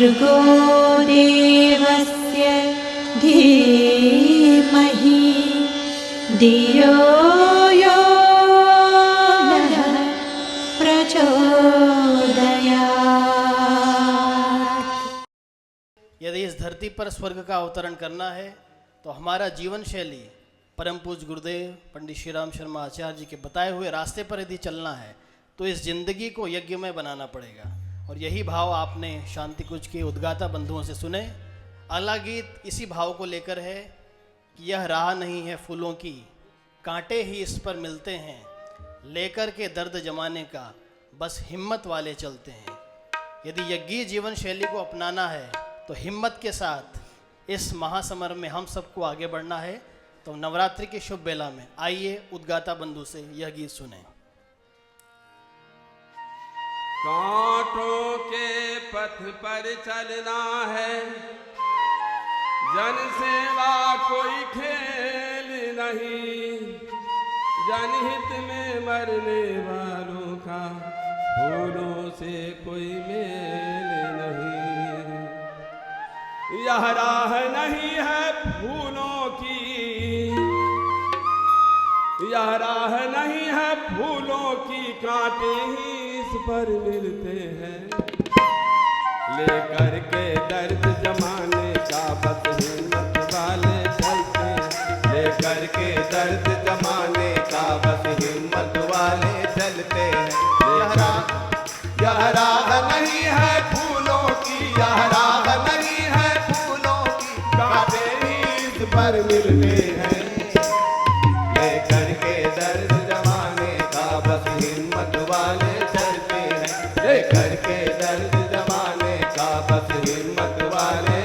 भर्गो देवस्य धीमहि धियो यो नः प्रचोदयात्। यदि इस धरती पर स्वर्ग का अवतरण करना है तो हमारा जीवन शैली परम पूज्य गुरुदेव पंडित श्री राम शर्मा आचार्य जी के बताए हुए रास्ते पर यदि चलना है तो इस जिंदगी को यज्ञमय बनाना पड़ेगा। और यही भाव आपने शांति कुंज के उद्गाता बंधुओं से सुने। अगला गीत इसी भाव को लेकर है कि यह राह नहीं है फूलों की, कांटे ही इस पर मिलते हैं, लेकर के दर्द जमाने का बस हिम्मत वाले चलते हैं। यदि यज्ञीय जीवन शैली को अपनाना है तो हिम्मत के साथ इस महासमर में हम सबको आगे बढ़ना है। तो नवरात्रि के शुभ बेला में आइए उद्गाता बंधु से यह गीत सुने। कांटों के पथ पर चलना है, जन सेवा कोई खेल नहीं, जनहित में मरने वालों का फूलों से कोई मेल नहीं। यह राह नहीं है फूलों की, यह राह नहीं है फूलों की, कांटे ही इस पर मिलते हैं, लेकर के दर्द जमाने का बस हिम्मत वाले चलते हैं, लेकर के दर्द जमाने का बस हिम्मत वाले चलते हैं। यह राह नहीं है फूलों की, यह राह नहीं है फूलों की, कांटे ही इस पर मिलते हैं, लेकर के दर्द जमाने का बस हिम्मत वाले चलते हैं, लेकर के दर्द जमाने का बस हिम्मत वाले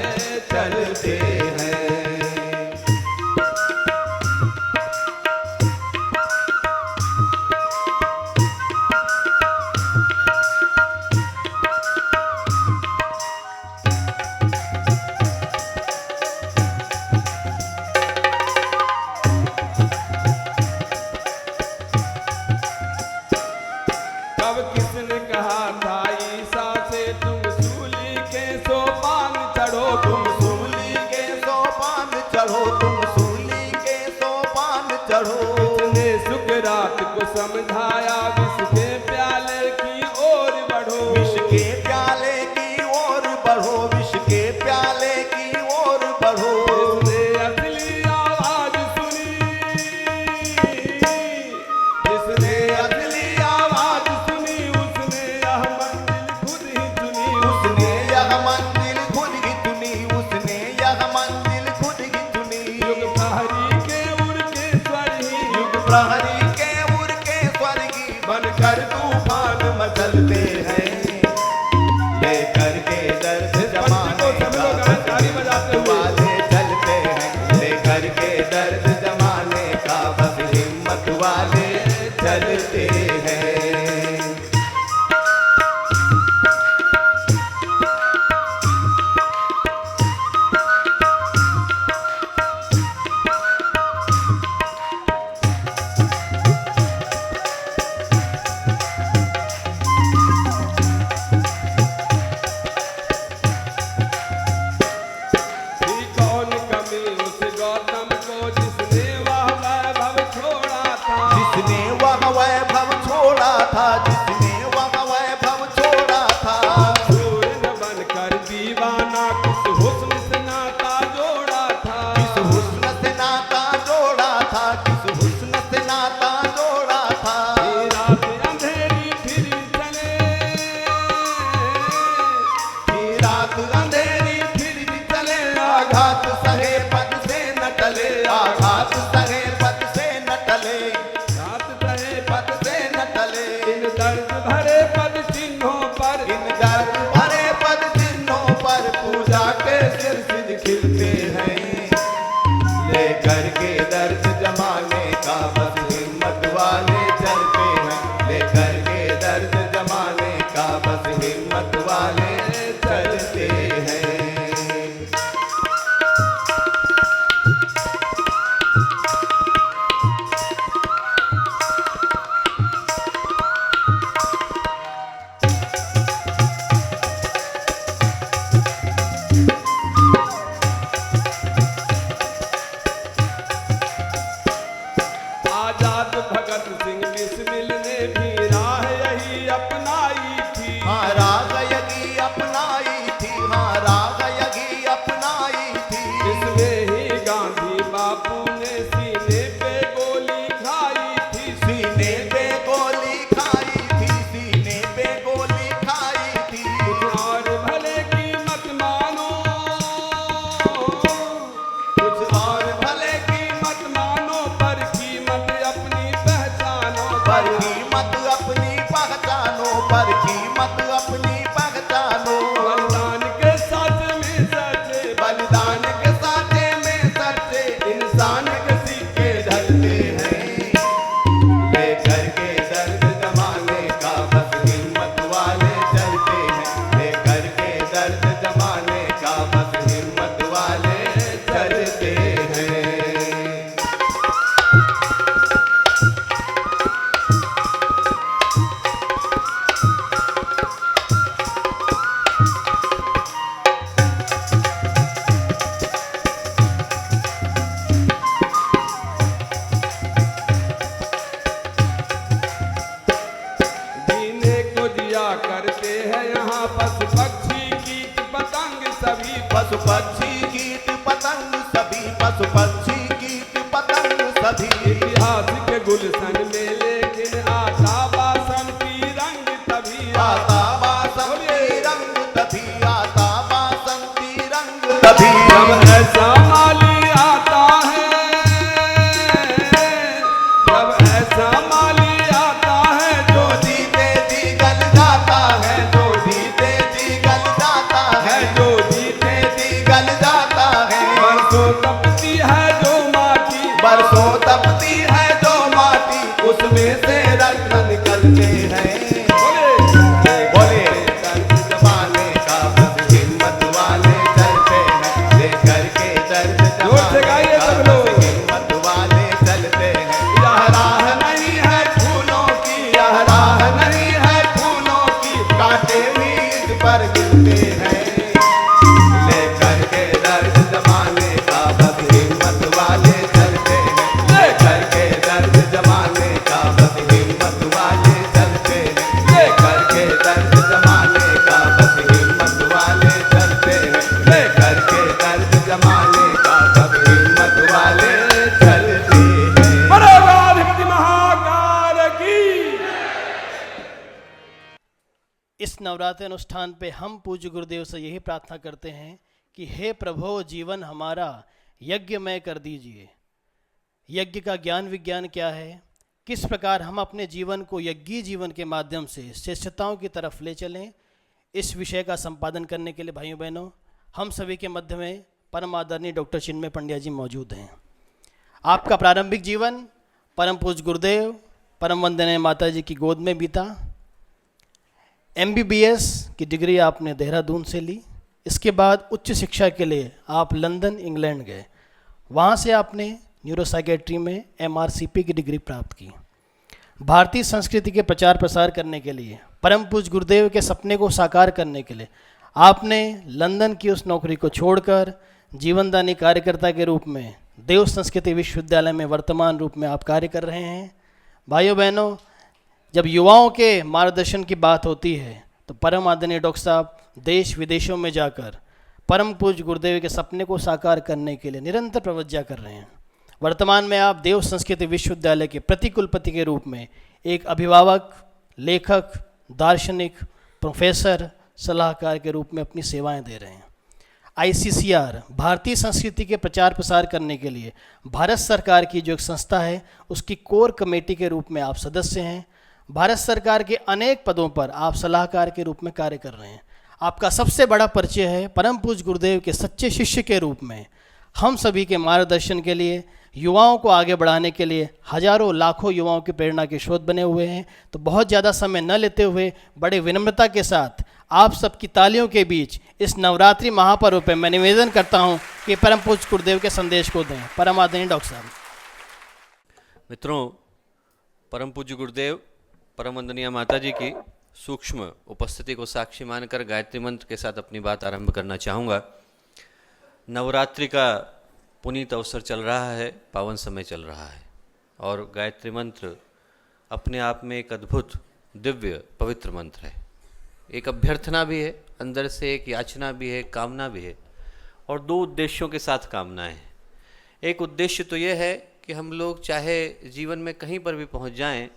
चलते हैं। कब किसने कहा था ईसा से तुम सूली के सोपान चढ़ो, तुम सूली के सोपान चढ़ो, तुम सूली के सोपान चढ़ो। किसने सुकरात को समझाया विष के प्याले की ओर बढ़ो, विष के प्याले की ओर बढ़ो, विष के प्याले की ओर बढ़ो। जिसने असली आवाज सुनी, जिसने असली आवाज सुनी, उसने यह मंजिल खुद ही चुनी, उसने यह मंजिल खुद ही चुनी, उसने यह मंजिल खुद ही चुनी। युग प्रहरी के उर के स्वर्गी, युग प्रहरी के उर के स्वर्गी, बनकर तूफान मचलते हैं, लेकर के दर्द जमाने का बस हिम्मत वाले चलते हैं, लेकर के दर्द जमाने का बस हिम्मत वाले चलते हैं। थी कौन कमी उस गौतम को, जिसने वह वैभव छोड़ा था, जिसने वह वैभव छोड़ा था, जिसने वह वैभव छोड़ा था। सूर्य न बनकर दीवाना किस हुस्न से नाता जोड़ा था, किस हुस्न से नाता जोड़ा था, किस हुस्न से नाता जोड़ा था। रात अंधेरी फिर चले, रात अंधेरी फिर चले, आघात सहे पद से न टले, आघात सहे पद से न टले, आघात सहे पद से न टले। इन दर्द भरे पद चिन्हों पर, इन दर्द भरे पद चिन्हों पर पूजा के सिर सिर खिलते हैं, लेकर के दर्द जमाने का बस हिम्मत वाले चलते हैं, लेकर के दर्द जमाने का बस हिम्मत वाले चलते हैं। पशु पक्षी कीट पतंग सभी, पशु पक्षी कीट पतंग सभी। इतिहास के गुलशन में लेकिन आता बासंती रंग तभी, आता बासंती रंग तभी, आता बासंती रंग तभी। जब ऐसा माली आता है, जब ऐसा माली आता है, जो जीते जी गल जाता है, जो जीते जी गल जाता है, जो जीते जी गल जाता है। बरसों तपती है जो माटी, बरसों तपती है जो माटी, उसमें से रत्न निकलते हैं। बोले दर्द जमाने का बस हिम्मत वाले चलते हैं, लेकर के दर्द जमाने का बस हिम्मत वाले चलते हैं। यह राह नहीं है फूलों की, यह राह नहीं है फूलों की, कांटे भी इस पर गिरते हैं। लेकर के दर्द जमाने का बस हिम्मत वाले चलते हैं, लेकर के दर्द जमाने का बस हिम्मत वाले चलते हैं, लेकर के दर्द जमाने का बस हिम्मत वाले चलते हैं, लेकर के दर्द जमाने का बस हिम्मत वाले चलते हैं। बराबर महाकाल की। इस नवरात्र अनुष्ठान पे हम पूज्य गुरुदेव से यही प्रार्थना करते हैं कि हे प्रभु जीवन हमारा यज्ञमय कर दीजिए। यज्ञ का ज्ञान विज्ञान क्या है, किस प्रकार हम अपने जीवन को यज्ञी जीवन के माध्यम से श्रेष्ठताओं की तरफ ले चलें, इस विषय का संपादन करने के लिए भाइयों बहनों हम सभी के मध्य में परम आदरणीय डॉक्टर चिन्मय पंड्या जी मौजूद हैं। आपका प्रारंभिक जीवन परम पूज्य गुरुदेव परम वंदनीय माता जी की गोद में बीता। MBBS की डिग्री आपने देहरादून से ली, इसके बाद उच्च शिक्षा के लिए आप लंदन इंग्लैंड गए, वहाँ से आपने न्यूरोसाइकेट्री में MRCP की डिग्री प्राप्त की। भारतीय संस्कृति के प्रचार प्रसार करने के लिए, परम पूज्य गुरुदेव के सपने को साकार करने के लिए आपने लंदन की उस नौकरी को छोड़कर जीवनदानी कार्यकर्ता के रूप में देव संस्कृति विश्वविद्यालय में वर्तमान रूप में आप कार्य कर रहे हैं। भाइयों बहनों, जब युवाओं के मार्गदर्शन की बात होती है तो परम आदरणीय डॉक्टर साहब देश विदेशों में जाकर परम पूज्य गुरुदेव के सपने को साकार करने के लिए निरंतर प्रवज्जा कर रहे हैं। वर्तमान में आप देव संस्कृति विश्वविद्यालय के प्रतिकुलपति के रूप में एक अभिभावक, लेखक, दार्शनिक, प्रोफेसर, सलाहकार के रूप में अपनी सेवाएं दे रहे हैं। ICCR भारतीय संस्कृति के प्रचार प्रसार करने के लिए भारत सरकार की जो एक संस्था है उसकी कोर कमेटी के रूप में आप सदस्य हैं। भारत सरकार के अनेक पदों पर आप सलाहकार के रूप में कार्य कर रहे हैं। आपका सबसे बड़ा परिचय है परम पूज्य गुरुदेव के सच्चे शिष्य के रूप में। हम सभी के मार्गदर्शन के लिए, युवाओं को आगे बढ़ाने के लिए हजारों लाखों युवाओं की प्रेरणा के स्रोत बने हुए हैं। तो बहुत ज़्यादा समय न लेते हुए बड़े विनम्रता के साथ आप सबकी तालियों के बीच इस नवरात्रि महापर्व पर मैं निवेदन करता हूं कि परम पूज्य गुरुदेव के संदेश को दें। परम आदरणीय डॉक्टर साहब। मित्रों, परम पूज्य गुरुदेव परम वंदनीय माता जी की सूक्ष्म उपस्थिति को साक्षी मानकर गायत्री मंत्र के साथ अपनी बात आरंभ करना चाहूँगा। नवरात्रि का पुनीत अवसर चल रहा है, पावन समय चल रहा है और गायत्री मंत्र अपने आप में एक अद्भुत दिव्य पवित्र मंत्र है। एक अभ्यर्थना भी है, अंदर से एक याचना भी है, कामना भी है और दो उद्देश्यों के साथ कामनाएं हैं। एक उद्देश्य तो ये है कि हम लोग चाहे जीवन में कहीं पर भी पहुंच जाएं,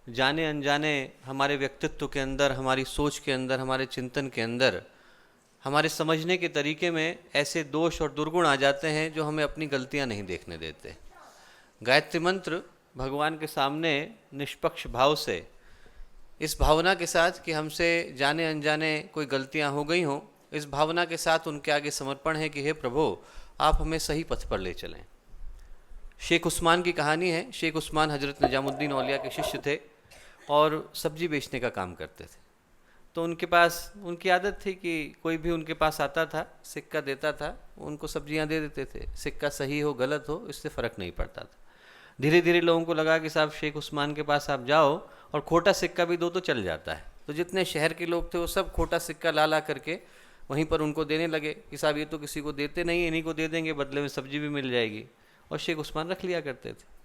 जाने अनजाने हमारे व्यक्तित्व के अंदर, हमारी सोच के अंदर, हमारे चिंतन के अंदर, हमारे समझने के तरीके में ऐसे दोष और दुर्गुण आ जाते हैं जो हमें अपनी गलतियां नहीं देखने देते। गायत्री मंत्र भगवान के सामने निष्पक्ष भाव से, इस भावना के साथ कि हमसे जाने अनजाने कोई गलतियां हो गई हों, इस भावना के साथ उनके आगे समर्पण है कि हे प्रभु आप हमें सही पथ पर ले चलें। शेख उस्मान की कहानी है। शेख उस्मान हजरत निजामुद्दीन औलिया के शिष्य थे और सब्जी बेचने का काम करते थे। तो उनके पास उनकी आदत थी कि कोई भी उनके पास आता था, सिक्का देता था, उनको सब्जियां दे देते थे। सिक्का सही हो गलत हो इससे फ़र्क नहीं पड़ता था। धीरे धीरे लोगों को लगा कि साहब शेख उस्मान के पास आप जाओ और खोटा सिक्का भी दो तो चल जाता है। तो जितने शहर के लोग थे वो सब खोटा सिक्का ला ला करके वहीं पर उनको देने लगे कि साहब ये तो किसी को देते नहीं, इन्हीं को दे देंगे, बदले में सब्जी भी मिल जाएगी। और शेख उस्मान रख लिया करते थे।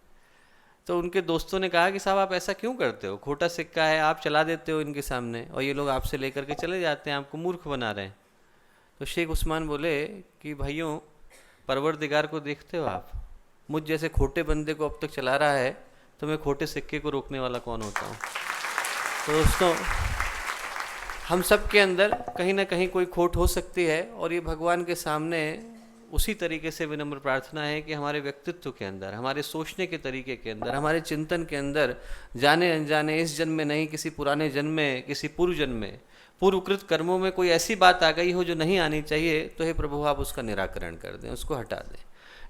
तो उनके दोस्तों ने कहा कि साहब आप ऐसा क्यों करते हो, खोटा सिक्का है, आप चला देते हो इनके सामने और ये लोग आपसे लेकर के चले जाते हैं, आपको मूर्ख बना रहे हैं। तो तो शेख उस्मान बोले कि भाइयों, परवरदिगार को देखते हो आप? मुझ जैसे खोटे बंदे को अब तक चला रहा है, तो मैं खोटे सिक्के को रोकने वाला कौन होता हूँ? तो दोस्तों, हम सब के अंदर कहीं ना कहीं कोई खोट हो सकती है, और ये भगवान के सामने उसी तरीके से विनम्र प्रार्थना है कि हमारे व्यक्तित्व के अंदर, हमारे सोचने के तरीके के अंदर, हमारे चिंतन के अंदर, जाने अनजाने, इस जन्म में नहीं, किसी पुराने जन्म में, किसी पूर्व जन्म में, पूर्वकृत कर्मों में कोई ऐसी बात आ गई हो जो नहीं आनी चाहिए, तो हे प्रभु आप उसका निराकरण कर दें, उसको हटा दें।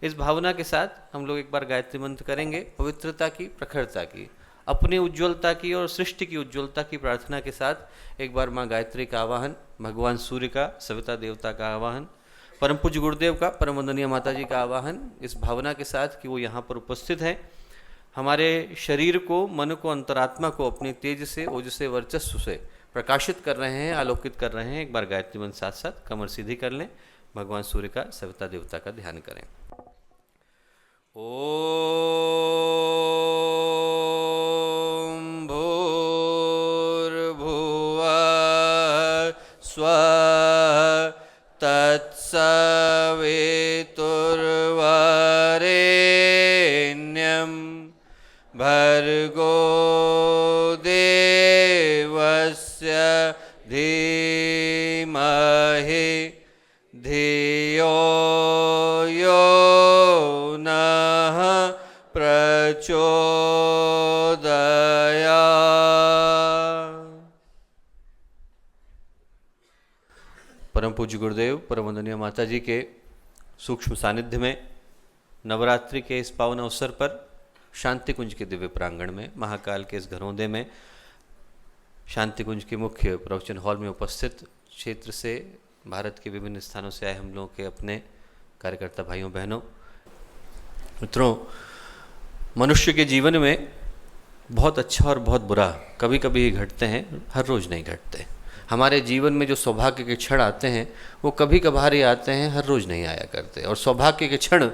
इस भावना के साथ हम लोग एक बार गायत्री मंत्र करेंगे, पवित्रता की, प्रखरता की, अपनी उज्ज्वलता की और सृष्टि की उज्ज्वलता की प्रार्थना के साथ एक बार माँ गायत्री का आवाहन, भगवान सूर्य का, सविता देवता का आवाहन, परम पूज्य गुरुदेव का, परम वंदनीय माता जी का आवाहन, इस भावना के साथ कि वो यहाँ पर उपस्थित हैं, हमारे शरीर को, मन को, अंतरात्मा को अपने तेज से, ओज से, वर्चस्व से प्रकाशित कर रहे हैं, आलोकित कर रहे हैं। एक बार गायत्री मंत्र साथ साथ कमर सीधी कर लें, भगवान सूर्य का, सविता देवता का ध्यान करें। ओम भूर्भुवः स्वः तत्सवितुर्वरेण्यं भर्गो देवस्य धीमहि धियो यो नः प्रचोदयात्। परम पूज्य गुरुदेव, परम वंदनीय माता जी के सूक्ष्म सानिध्य में नवरात्रि के इस पावन अवसर पर शांति कुंज के दिव्य प्रांगण में, महाकाल के इस घरोंदे में, शांति कुंज के मुख्य प्रवचन हॉल में उपस्थित क्षेत्र से, भारत के विभिन्न स्थानों से आए हम लोगों के अपने कार्यकर्ता भाइयों बहनों, मित्रों, मनुष्य के जीवन में बहुत अच्छा और बहुत बुरा कभी कभी ही घटते हैं, हर रोज़ नहीं घटते। हमारे जीवन में जो सौभाग्य के क्षण आते हैं वो कभी कभार ही आते हैं, हर रोज़ नहीं आया करते। और सौभाग्य के क्षण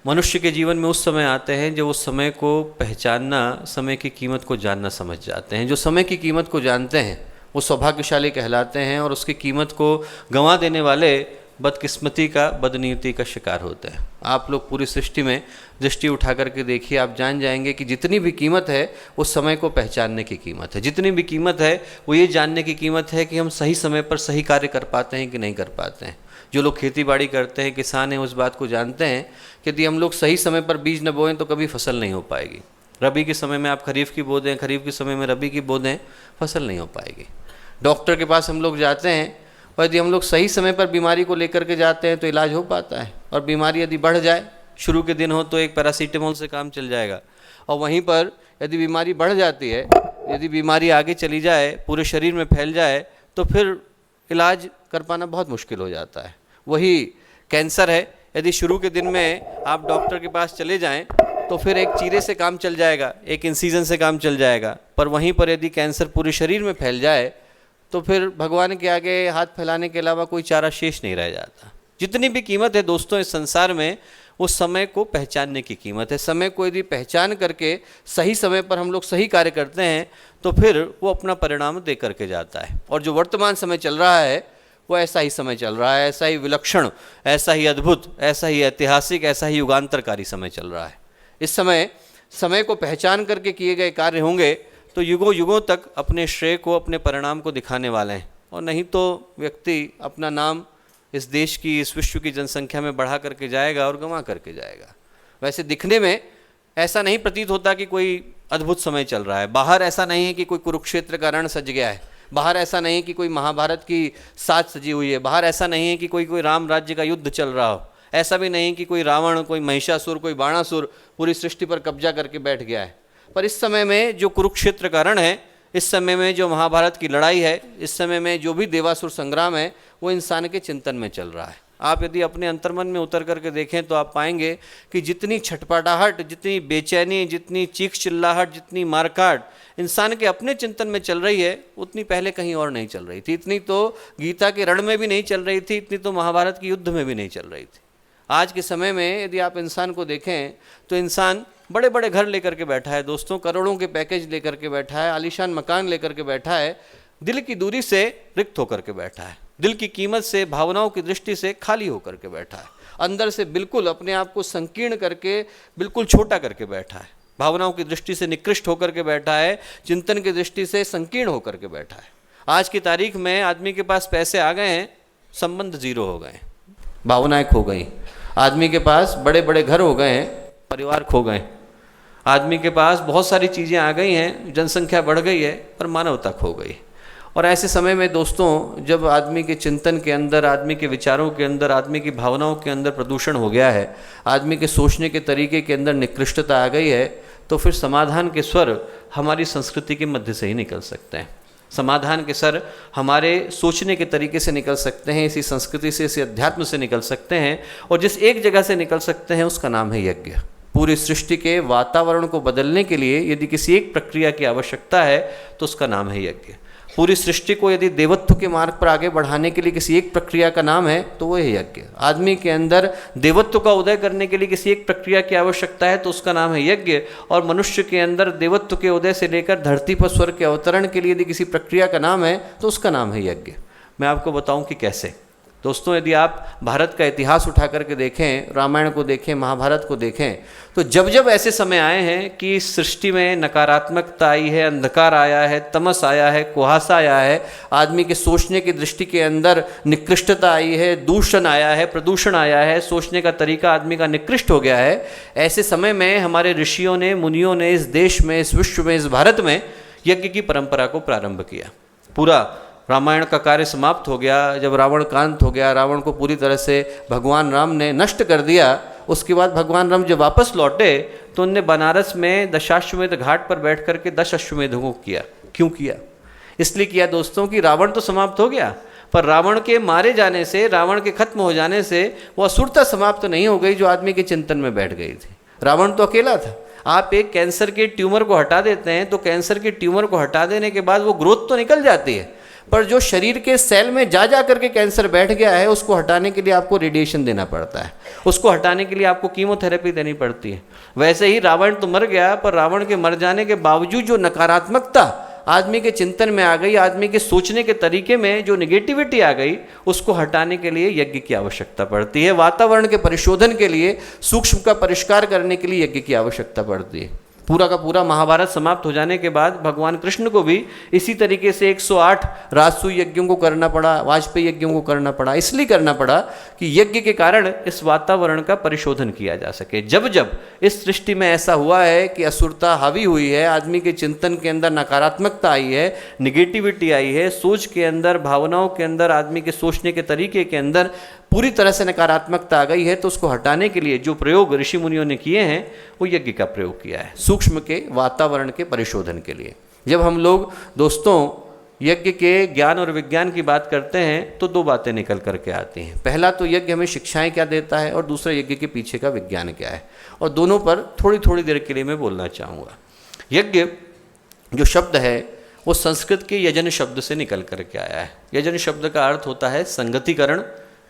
मनुष्य के जीवन में उस समय आते हैं जब उस समय को पहचानना, समय की कीमत को जानना समझ जाते हैं। जो समय की कीमत को जानते हैं वो सौभाग्यशाली कहलाते हैं, और उसकी कीमत को गंवा देने वाले बदकिस्मती का, बदनीति का शिकार होते हैं। आप लोग पूरी सृष्टि में दृष्टि उठा करके देखिए, आप जान जाएंगे कि जितनी भी कीमत है वो समय को पहचानने की कीमत है। जितनी भी कीमत है वो ये जानने की कीमत है कि हम सही समय पर सही कार्य कर पाते हैं कि नहीं कर पाते हैं। जो लोग खेती बाड़ी करते हैं, किसान हैं, उस बात को जानते हैं कि यदि हम लोग सही समय पर बीज न बोएं तो कभी फसल नहीं हो पाएगी। रबी के समय में आप खरीफ की बो दें, खरीफ के समय में रबी की बो दें, फसल नहीं हो पाएगी। डॉक्टर के पास हम लोग जाते हैं, और यदि हम लोग सही समय पर बीमारी को लेकर के जाते हैं तो इलाज हो पाता है। और बीमारी यदि बढ़ जाए, शुरू के दिन हो तो एक पैरासीटामोल से काम चल जाएगा, और वहीं पर यदि बीमारी बढ़ जाती है, यदि बीमारी आगे चली जाए, पूरे शरीर में फैल जाए, तो फिर इलाज कर पाना बहुत मुश्किल हो जाता है। वही कैंसर है, यदि शुरू के दिन में आप डॉक्टर के पास चले जाएं तो फिर एक चीरे से काम चल जाएगा, एक इंसीजन से काम चल जाएगा। पर वहीं पर यदि कैंसर पूरे शरीर में फैल जाए तो फिर भगवान के आगे हाथ फैलाने के अलावा कोई चारा शेष नहीं रह जाता। जितनी भी कीमत है दोस्तों इस संसार में, वो समय को पहचानने की कीमत है। समय को यदि पहचान करके सही समय पर हम लोग सही कार्य करते हैं तो फिर वो अपना परिणाम दे करके जाता है। और जो वर्तमान समय चल रहा है वो ऐसा ही समय चल रहा है, ऐसा ही विलक्षण, ऐसा ही अद्भुत, ऐसा ही ऐतिहासिक, ऐसा ही युगांतरकारी समय चल रहा है। इस समय को पहचान करके किए गए कार्य होंगे तो युगों युगों तक अपने श्रेय को, अपने परिणाम को दिखाने वाले हैं। और नहीं तो व्यक्ति अपना नाम इस देश की, इस विश्व की जनसंख्या में बढ़ा करके जाएगा और गंवा करके जाएगा। वैसे दिखने में ऐसा नहीं प्रतीत होता कि कोई अद्भुत समय चल रहा है। बाहर ऐसा नहीं है कि कोई कुरुक्षेत्र का रण सज गया है, बाहर ऐसा नहीं है कि कोई महाभारत की साज सजी हुई है, बाहर ऐसा नहीं है कि कोई राम राज्य का युद्ध चल रहा हो, ऐसा भी नहीं कि कोई रावण, कोई महिषासुर, कोई बाणासुर पूरी सृष्टि पर कब्जा करके बैठ गया है। पर इस समय में जो कुरुक्षेत्र का रण है, इस समय में जो महाभारत की लड़ाई है, इस समय में जो भी देवासुर संग्राम है, वो इंसान के चिंतन में चल रहा है। आप यदि अपने अंतर्मन में उतर करके देखें तो आप पाएंगे कि जितनी छटपटाहट, जितनी बेचैनी, जितनी चीख चिल्लाहट, जितनी मारकाट इंसान के अपने चिंतन में चल रही है, उतनी पहले कहीं और नहीं चल रही थी। इतनी तो गीता के रण में भी नहीं चल रही थी, इतनी तो महाभारत के युद्ध में भी नहीं चल रही थी। आज के समय में यदि आप इंसान को देखें तो इंसान बड़े बड़े घर लेकर के बैठा है दोस्तों, करोड़ों के पैकेज लेकर के बैठा है, आलीशान मकान लेकर के बैठा है, दिल की दूरी से रिक्त होकर के बैठा है। दिल की कीमत से, भावनाओं की दृष्टि से खाली होकर के बैठा है, अंदर से बिल्कुल अपने आप को संकीर्ण करके बिल्कुल छोटा करके बैठा है, भावनाओं की दृष्टि से निकृष्ट होकर के बैठा है, चिंतन की दृष्टि से संकीर्ण होकर के बैठा है। आज की तारीख में आदमी के पास पैसे आ गए हैं, संबंध जीरो हो गए, भावनाएं खो गई। आदमी के पास बड़े बड़े घर हो गए हैं, परिवार खो गए। आदमी के पास बहुत सारी चीज़ें आ गई हैं, जनसंख्या बढ़ गई है, पर मानवता खो गई। और ऐसे समय में दोस्तों, जब आदमी के चिंतन के अंदर, आदमी के विचारों के अंदर, आदमी की भावनाओं के अंदर प्रदूषण हो गया है, आदमी के सोचने के तरीके के अंदर निकृष्टता आ गई है, तो फिर समाधान के स्वर हमारी संस्कृति के मध्य से ही निकल सकते हैं। समाधान के स्वर हमारे सोचने के तरीके से निकल सकते हैं, इसी संस्कृति से, इसी अध्यात्म से निकल सकते हैं। और जिस एक जगह से निकल सकते हैं उसका नाम है यज्ञ। पूरी सृष्टि के वातावरण को बदलने के लिए यदि किसी एक प्रक्रिया की आवश्यकता है तो उसका नाम है यज्ञ। पूरी सृष्टि को यदि देवत्व के मार्ग पर आगे बढ़ाने के लिए किसी एक प्रक्रिया का नाम है तो वो है यज्ञ। आदमी के अंदर देवत्व का उदय करने के लिए किसी एक प्रक्रिया की आवश्यकता है तो उसका नाम है यज्ञ। और मनुष्य के अंदर देवत्व के उदय से लेकर धरती पर स्वर्ग के अवतरण के लिए यदि किसी प्रक्रिया का नाम है तो उसका नाम है यज्ञ। मैं आपको बताऊं कि कैसे। दोस्तों, यदि आप भारत का इतिहास उठा करके देखें, रामायण को देखें, महाभारत को देखें, तो जब जब ऐसे समय आए हैं कि सृष्टि में नकारात्मकता आई है, अंधकार आया है, तमस आया है, कुहासा आया है, आदमी के सोचने की दृष्टि के अंदर निकृष्टता आई है, दूषण आया है, प्रदूषण आया है, सोचने का तरीका आदमी का निकृष्ट हो गया है, ऐसे समय में हमारे ऋषियों ने, मुनियों ने इस देश में, इस विश्व में, इस भारत में यज्ञ की परंपरा को प्रारंभ किया। पूरा रामायण का कार्य समाप्त हो गया जब रावण कांत हो गया, रावण को पूरी तरह से भगवान राम ने नष्ट कर दिया। उसके बाद भगवान राम जब वापस लौटे तो उनने बनारस में दशाश्वमेध घाट पर बैठ करके 10 अश्वमेधों को किया। क्यों किया? इसलिए किया दोस्तों कि रावण तो समाप्त हो गया, पर रावण के मारे जाने से, रावण के खत्म हो जाने से वो असुरता समाप्त नहीं हो गई जो आदमी के चिंतन में बैठ गई थी। रावण तो अकेला था। आप एक कैंसर के ट्यूमर को हटा देते हैं तो कैंसर के ट्यूमर को हटा देने के बाद वो ग्रोथ तो निकल जाती है, पर जो शरीर के सेल में जा करके कैंसर बैठ गया है उसको हटाने के लिए आपको रेडिएशन देना पड़ता है, उसको हटाने के लिए आपको कीमोथेरेपी देनी पड़ती है। वैसे ही रावण तो मर गया, पर रावण के मर जाने के बावजूद जो नकारात्मकता आदमी के चिंतन में आ गई, आदमी के सोचने के तरीके में जो निगेटिविटी आ गई, उसको हटाने के लिए यज्ञ की आवश्यकता पड़ती है। वातावरण के परिशोधन के लिए, सूक्ष्म का परिष्कार करने के लिए यज्ञ की आवश्यकता पड़ती है। पूरा का पूरा महाभारत समाप्त हो जाने के बाद भगवान कृष्ण को भी इसी तरीके से 108 राजसूय यज्ञों को करना पड़ा, वाजपेयी यज्ञों को करना पड़ा। इसलिए करना पड़ा कि यज्ञ के कारण इस वातावरण का परिशोधन किया जा सके। जब जब इस सृष्टि में ऐसा हुआ है कि असुरता हावी हुई है, आदमी के चिंतन के अंदर नकारात्मकता आई है, निगेटिविटी आई है, सोच के अंदर, भावनाओं के अंदर, आदमी के सोचने के तरीके के अंदर पूरी तरह से नकारात्मकता आ गई है, तो उसको हटाने के लिए जो प्रयोग ऋषि मुनियों ने किए हैं वो यज्ञ का प्रयोग किया है, सूक्ष्म के वातावरण के परिशोधन के लिए। जब हम लोग दोस्तों यज्ञ के ज्ञान और विज्ञान की बात करते हैं तो 2 बातें निकल करके आती हैं। पहला तो यज्ञ हमें शिक्षाएं क्या देता है, और दूसरा यज्ञ के पीछे का विज्ञान क्या है, और दोनों पर थोड़ी थोड़ी देर के लिए मैं बोलना चाहूँगा। यज्ञ जो शब्द है वो संस्कृत के यजन शब्द से निकल करके आया है। यजन शब्द का अर्थ होता है संगतिकरण,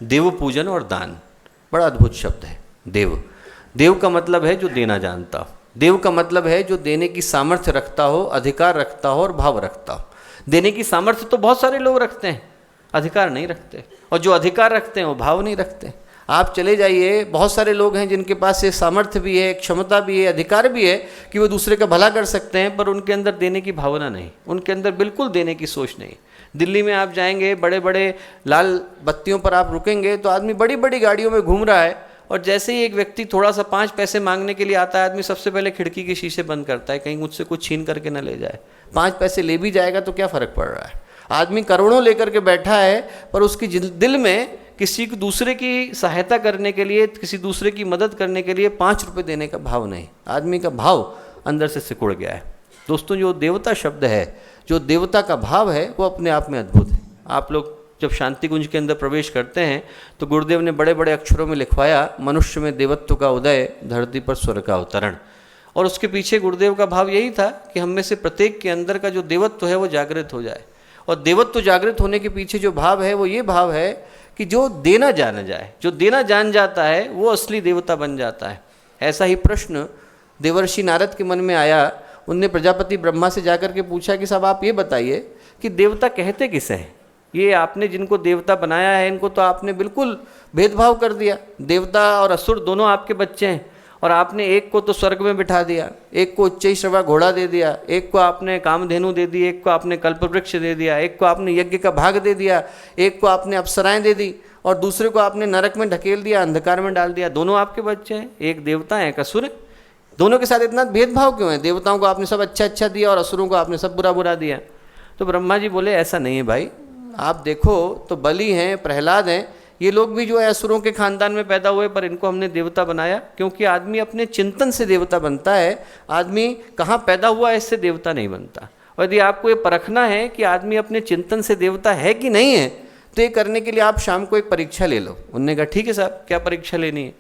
देव पूजन और दान। बड़ा अद्भुत शब्द है देव। देव का मतलब है जो देना जानता हो। देव का मतलब है जो देने की सामर्थ्य रखता हो, अधिकार रखता हो और भाव रखता हो। देने की सामर्थ्य तो बहुत सारे लोग रखते हैं, अधिकार नहीं रखते, और जो अधिकार रखते हैं वो भाव नहीं रखते। आप चले जाइए, बहुत सारे लोग हैं जिनके पास ये सामर्थ्य भी है, क्षमता भी है, अधिकार भी है कि वो दूसरे का भला कर सकते हैं, पर उनके अंदर देने की भावना नहीं, उनके अंदर बिल्कुल देने की सोच नहीं। दिल्ली में आप जाएंगे, बड़े बड़े लाल बत्तियों पर आप रुकेंगे तो आदमी बड़ी बड़ी गाड़ियों में घूम रहा है, और जैसे ही एक व्यक्ति थोड़ा सा 5 पैसे मांगने के लिए आता है, आदमी सबसे पहले खिड़की के शीशे बंद करता है, कहीं मुझसे कुछ छीन करके न ले जाए। 5 पैसे ले भी जाएगा तो क्या फ़र्क पड़ रहा है। आदमी करोड़ों लेकर के बैठा है, पर उसकी दिल में किसी को दूसरे की सहायता करने के लिए, किसी दूसरे की मदद करने के लिए 5 रुपये देने का भाव नहीं। आदमी का भाव अंदर से सिकुड़ गया है। दोस्तों, जो देवता शब्द है, जो देवता का भाव है, वो अपने आप में अद्भुत है। आप लोग जब शांति कुंज के अंदर प्रवेश करते हैं तो गुरुदेव ने बड़े बड़े अक्षरों में लिखवाया, मनुष्य में देवत्व का उदय, धरती पर स्वर्ग का अवतरण। और उसके पीछे गुरुदेव का भाव यही था कि हम में से प्रत्येक के अंदर का जो देवत्व है वो जागृत हो जाए। और देवत्व जागृत होने के पीछे जो भाव है वो ये भाव है कि जो देना जाना जाए, जो देना जान जाता है वो असली देवता बन जाता है। ऐसा ही प्रश्न देवर्षि नारद के मन में आया। उनने प्रजापति ब्रह्मा से जाकर के पूछा कि साहब आप ये बताइए कि देवता कहते किसे हैं, ये आपने जिनको देवता बनाया है इनको तो आपने बिल्कुल भेदभाव कर दिया। देवता और असुर दोनों आपके बच्चे हैं, और आपने एक को तो स्वर्ग में बिठा दिया, एक को उच्चैश्रवा घोड़ा दे दिया, एक को आपने कामधेनु दे दी, एक को आपने कल्पवृक्ष दे दिया, एक को आपने यज्ञ का भाग दे दिया, एक को आपने अप्सराएं दे दी, और दूसरे को आपने नरक में ढकेल दिया, अंधकार में डाल दिया। दोनों आपके बच्चे हैं, एक देवता है एक असुर है। दोनों के साथ इतना भेदभाव क्यों है? देवताओं को आपने सब अच्छा अच्छा दिया और असुरों को आपने सब बुरा बुरा दिया। तो ब्रह्मा जी बोले ऐसा नहीं है भाई, आप देखो तो बलि हैं, प्रहलाद हैं, ये लोग भी जो है असुरों के खानदान में पैदा हुए, पर इनको हमने देवता बनाया, क्योंकि आदमी अपने चिंतन से देवता बनता है। आदमी कहाँ पैदा हुआ है इससे देवता नहीं बनता। और यदि आपको ये परखना है कि आदमी अपने चिंतन से देवता है कि नहीं है, तो ये करने के लिए आप शाम को एक परीक्षा ले लो। उन्होंने कहा ठीक है साहब, क्या परीक्षा लेनी है?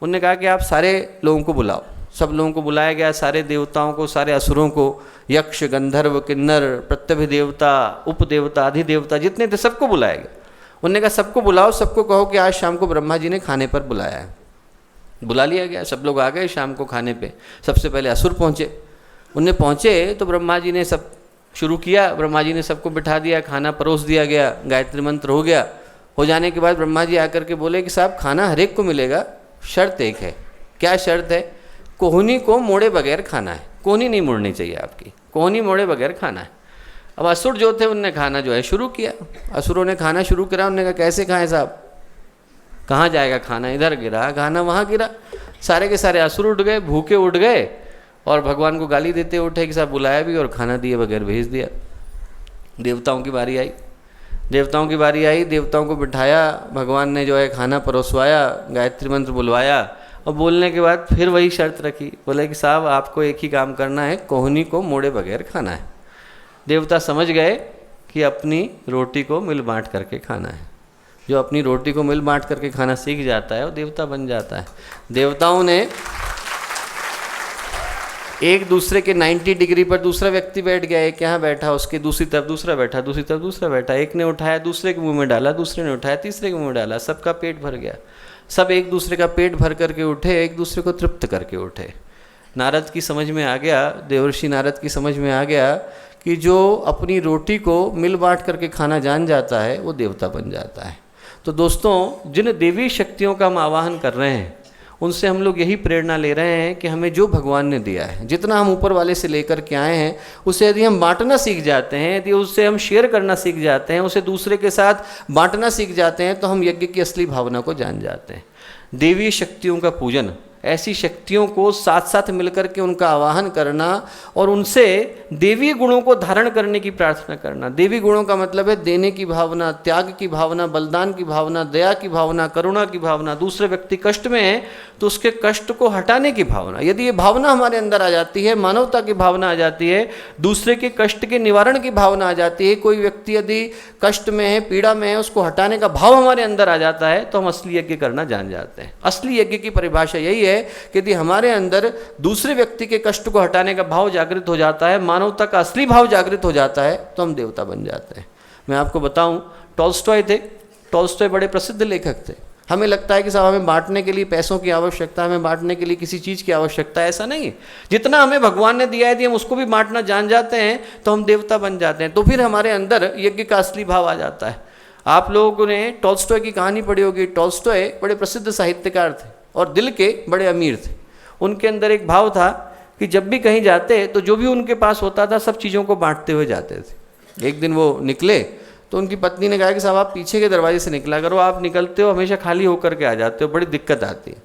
उन्होंने कहा कि आप सारे लोगों को बुलाओ। सब लोगों को बुलाया गया, सारे देवताओं को, सारे असुरों को, यक्ष गंधर्व किन्नर प्रत्यभि देवता उपदेवता अधिदेवता जितने थे सबको बुलाया गया। उन्होंने कहा सबको बुलाओ, सबको कहो कि आज शाम को ब्रह्मा जी ने खाने पर बुलाया है। बुला लिया गया, सब लोग आ गए शाम को खाने पे। सबसे पहले असुर पहुँचे। उन्हें पहुँचे तो ब्रह्मा जी ने सब शुरू किया। ब्रह्मा जी ने सबको बिठा दिया, खाना परोस दिया गया, गायत्री मंत्र हो गया। हो जाने के बाद ब्रह्मा जी आकर के बोले कि साहब खाना हर एक को मिलेगा, शर्त एक है। क्या शर्त है? कोहनी को मोड़े बगैर खाना है। कोहनी नहीं मोड़नी चाहिए आपकी, कोहनी मोड़े बगैर खाना है। अब असुर जो थे उनने खाना जो है शुरू किया। असुरों ने खाना शुरू करा। उन्होंने कहा कैसे खाएं साहब, कहाँ जाएगा खाना? इधर गिरा, खाना वहाँ गिरा। सारे के सारे असुर उठ गए, भूखे उठ गए, और भगवान को गाली देते उठे कि साहब बुलाया भी और खाना दिए बगैर भेज दिया। देवताओं की बारी आई। देवताओं की बारी आई, देवताओं को बिठाया, भगवान ने जो है खाना परोसवाया, गायत्री मंत्र बुलवाया, और बोलने के बाद फिर वही शर्त रखी। बोले कि साहब आपको एक ही काम करना है, कोहनी को मोड़े बगैर खाना है। देवता समझ गए कि अपनी रोटी को मिल बांट करके खाना है। जो अपनी रोटी को मिल बांट करके खाना सीख जाता है वो देवता बन जाता है। देवताओं ने एक दूसरे के 90 डिग्री पर दूसरा व्यक्ति बैठ गया, एक यहाँ बैठा, उसके दूसरी तरफ दूसरा बैठा, दूसरी तरफ दूसरा बैठा। एक ने उठाया दूसरे के मुंह में डाला, दूसरे ने उठाया तीसरे के मुंह में डाला, सबका पेट भर गया। सब एक दूसरे का पेट भर करके उठे, एक दूसरे को तृप्त करके उठे। नारद की समझ में आ गया, देवर्षि नारद की समझ में आ गया कि जो अपनी रोटी को मिल बांट करके खाना जान जाता है वो देवता बन जाता है। तो दोस्तों, जिन देवी शक्तियों का हम आवाहन कर रहे हैं उनसे हम लोग यही प्रेरणा ले रहे हैं कि हमें जो भगवान ने दिया है, जितना हम ऊपर वाले से लेकर के आए हैं, उसे यदि हम बांटना सीख जाते हैं, यदि उससे हम शेयर करना सीख जाते हैं, उसे दूसरे के साथ बांटना सीख जाते हैं, तो हम यज्ञ की असली भावना को जान जाते हैं। देवी शक्तियों का पूजन, ऐसी शक्तियों को साथ साथ मिलकर के उनका आवाहन करना और उनसे देवी गुणों को धारण करने की प्रार्थना करना। देवी गुणों का मतलब है देने की भावना, त्याग की भावना, बलिदान की भावना, दया की भावना, करुणा की भावना। दूसरे व्यक्ति कष्ट में है तो उसके कष्ट को हटाने की भावना। यदि ये भावना हमारे अंदर आ जाती है, मानवता की भावना आ जाती है, दूसरे के कष्ट के निवारण की भावना आ जाती है, कोई व्यक्ति यदि कष्ट में है, पीड़ा में है, उसको हटाने का भाव हमारे अंदर आ जाता है, तो हम असली यज्ञ करना जान जाते हैं। असली यज्ञ की परिभाषा यही है कि यदि हमारे अंदर दूसरे व्यक्ति के कष्ट को हटाने का भाव जागृत हो जाता है, मानवता का असली भाव जागृत हो जाता है, तो हम देवता बन जाते हैं। मैं आपको बताऊं, टॉल्स्टॉय थे। टॉल्स्टॉय बड़े प्रसिद्ध लेखक थे। हमें लगता है कि साहब हमें बांटने के लिए पैसों की आवश्यकता है, हमें बांटने के लिए किसी चीज़ की आवश्यकता है। ऐसा नहीं है। जितना हमें भगवान ने दिया है, यदि हम उसको भी बांटना जान जाते हैं तो हम देवता बन जाते हैं। तो फिर हमारे अंदर यज्ञ का असली भाव आ जाता है। आप लोगों ने टॉल्स्टॉय की कहानी पढ़ी होगी। टॉल्स्टॉय बड़े प्रसिद्ध साहित्यकार थे और दिल के बड़े अमीर थे। उनके अंदर एक भाव था कि जब भी कहीं जाते तो जो भी उनके पास होता था सब चीज़ों को बांटते हुए जाते थे। एक दिन वो निकले तो उनकी पत्नी ने कहा कि साहब आप पीछे के दरवाजे से निकला करो, आप निकलते हो हमेशा खाली होकर के आ जाते हो, बड़ी दिक्कत आती है।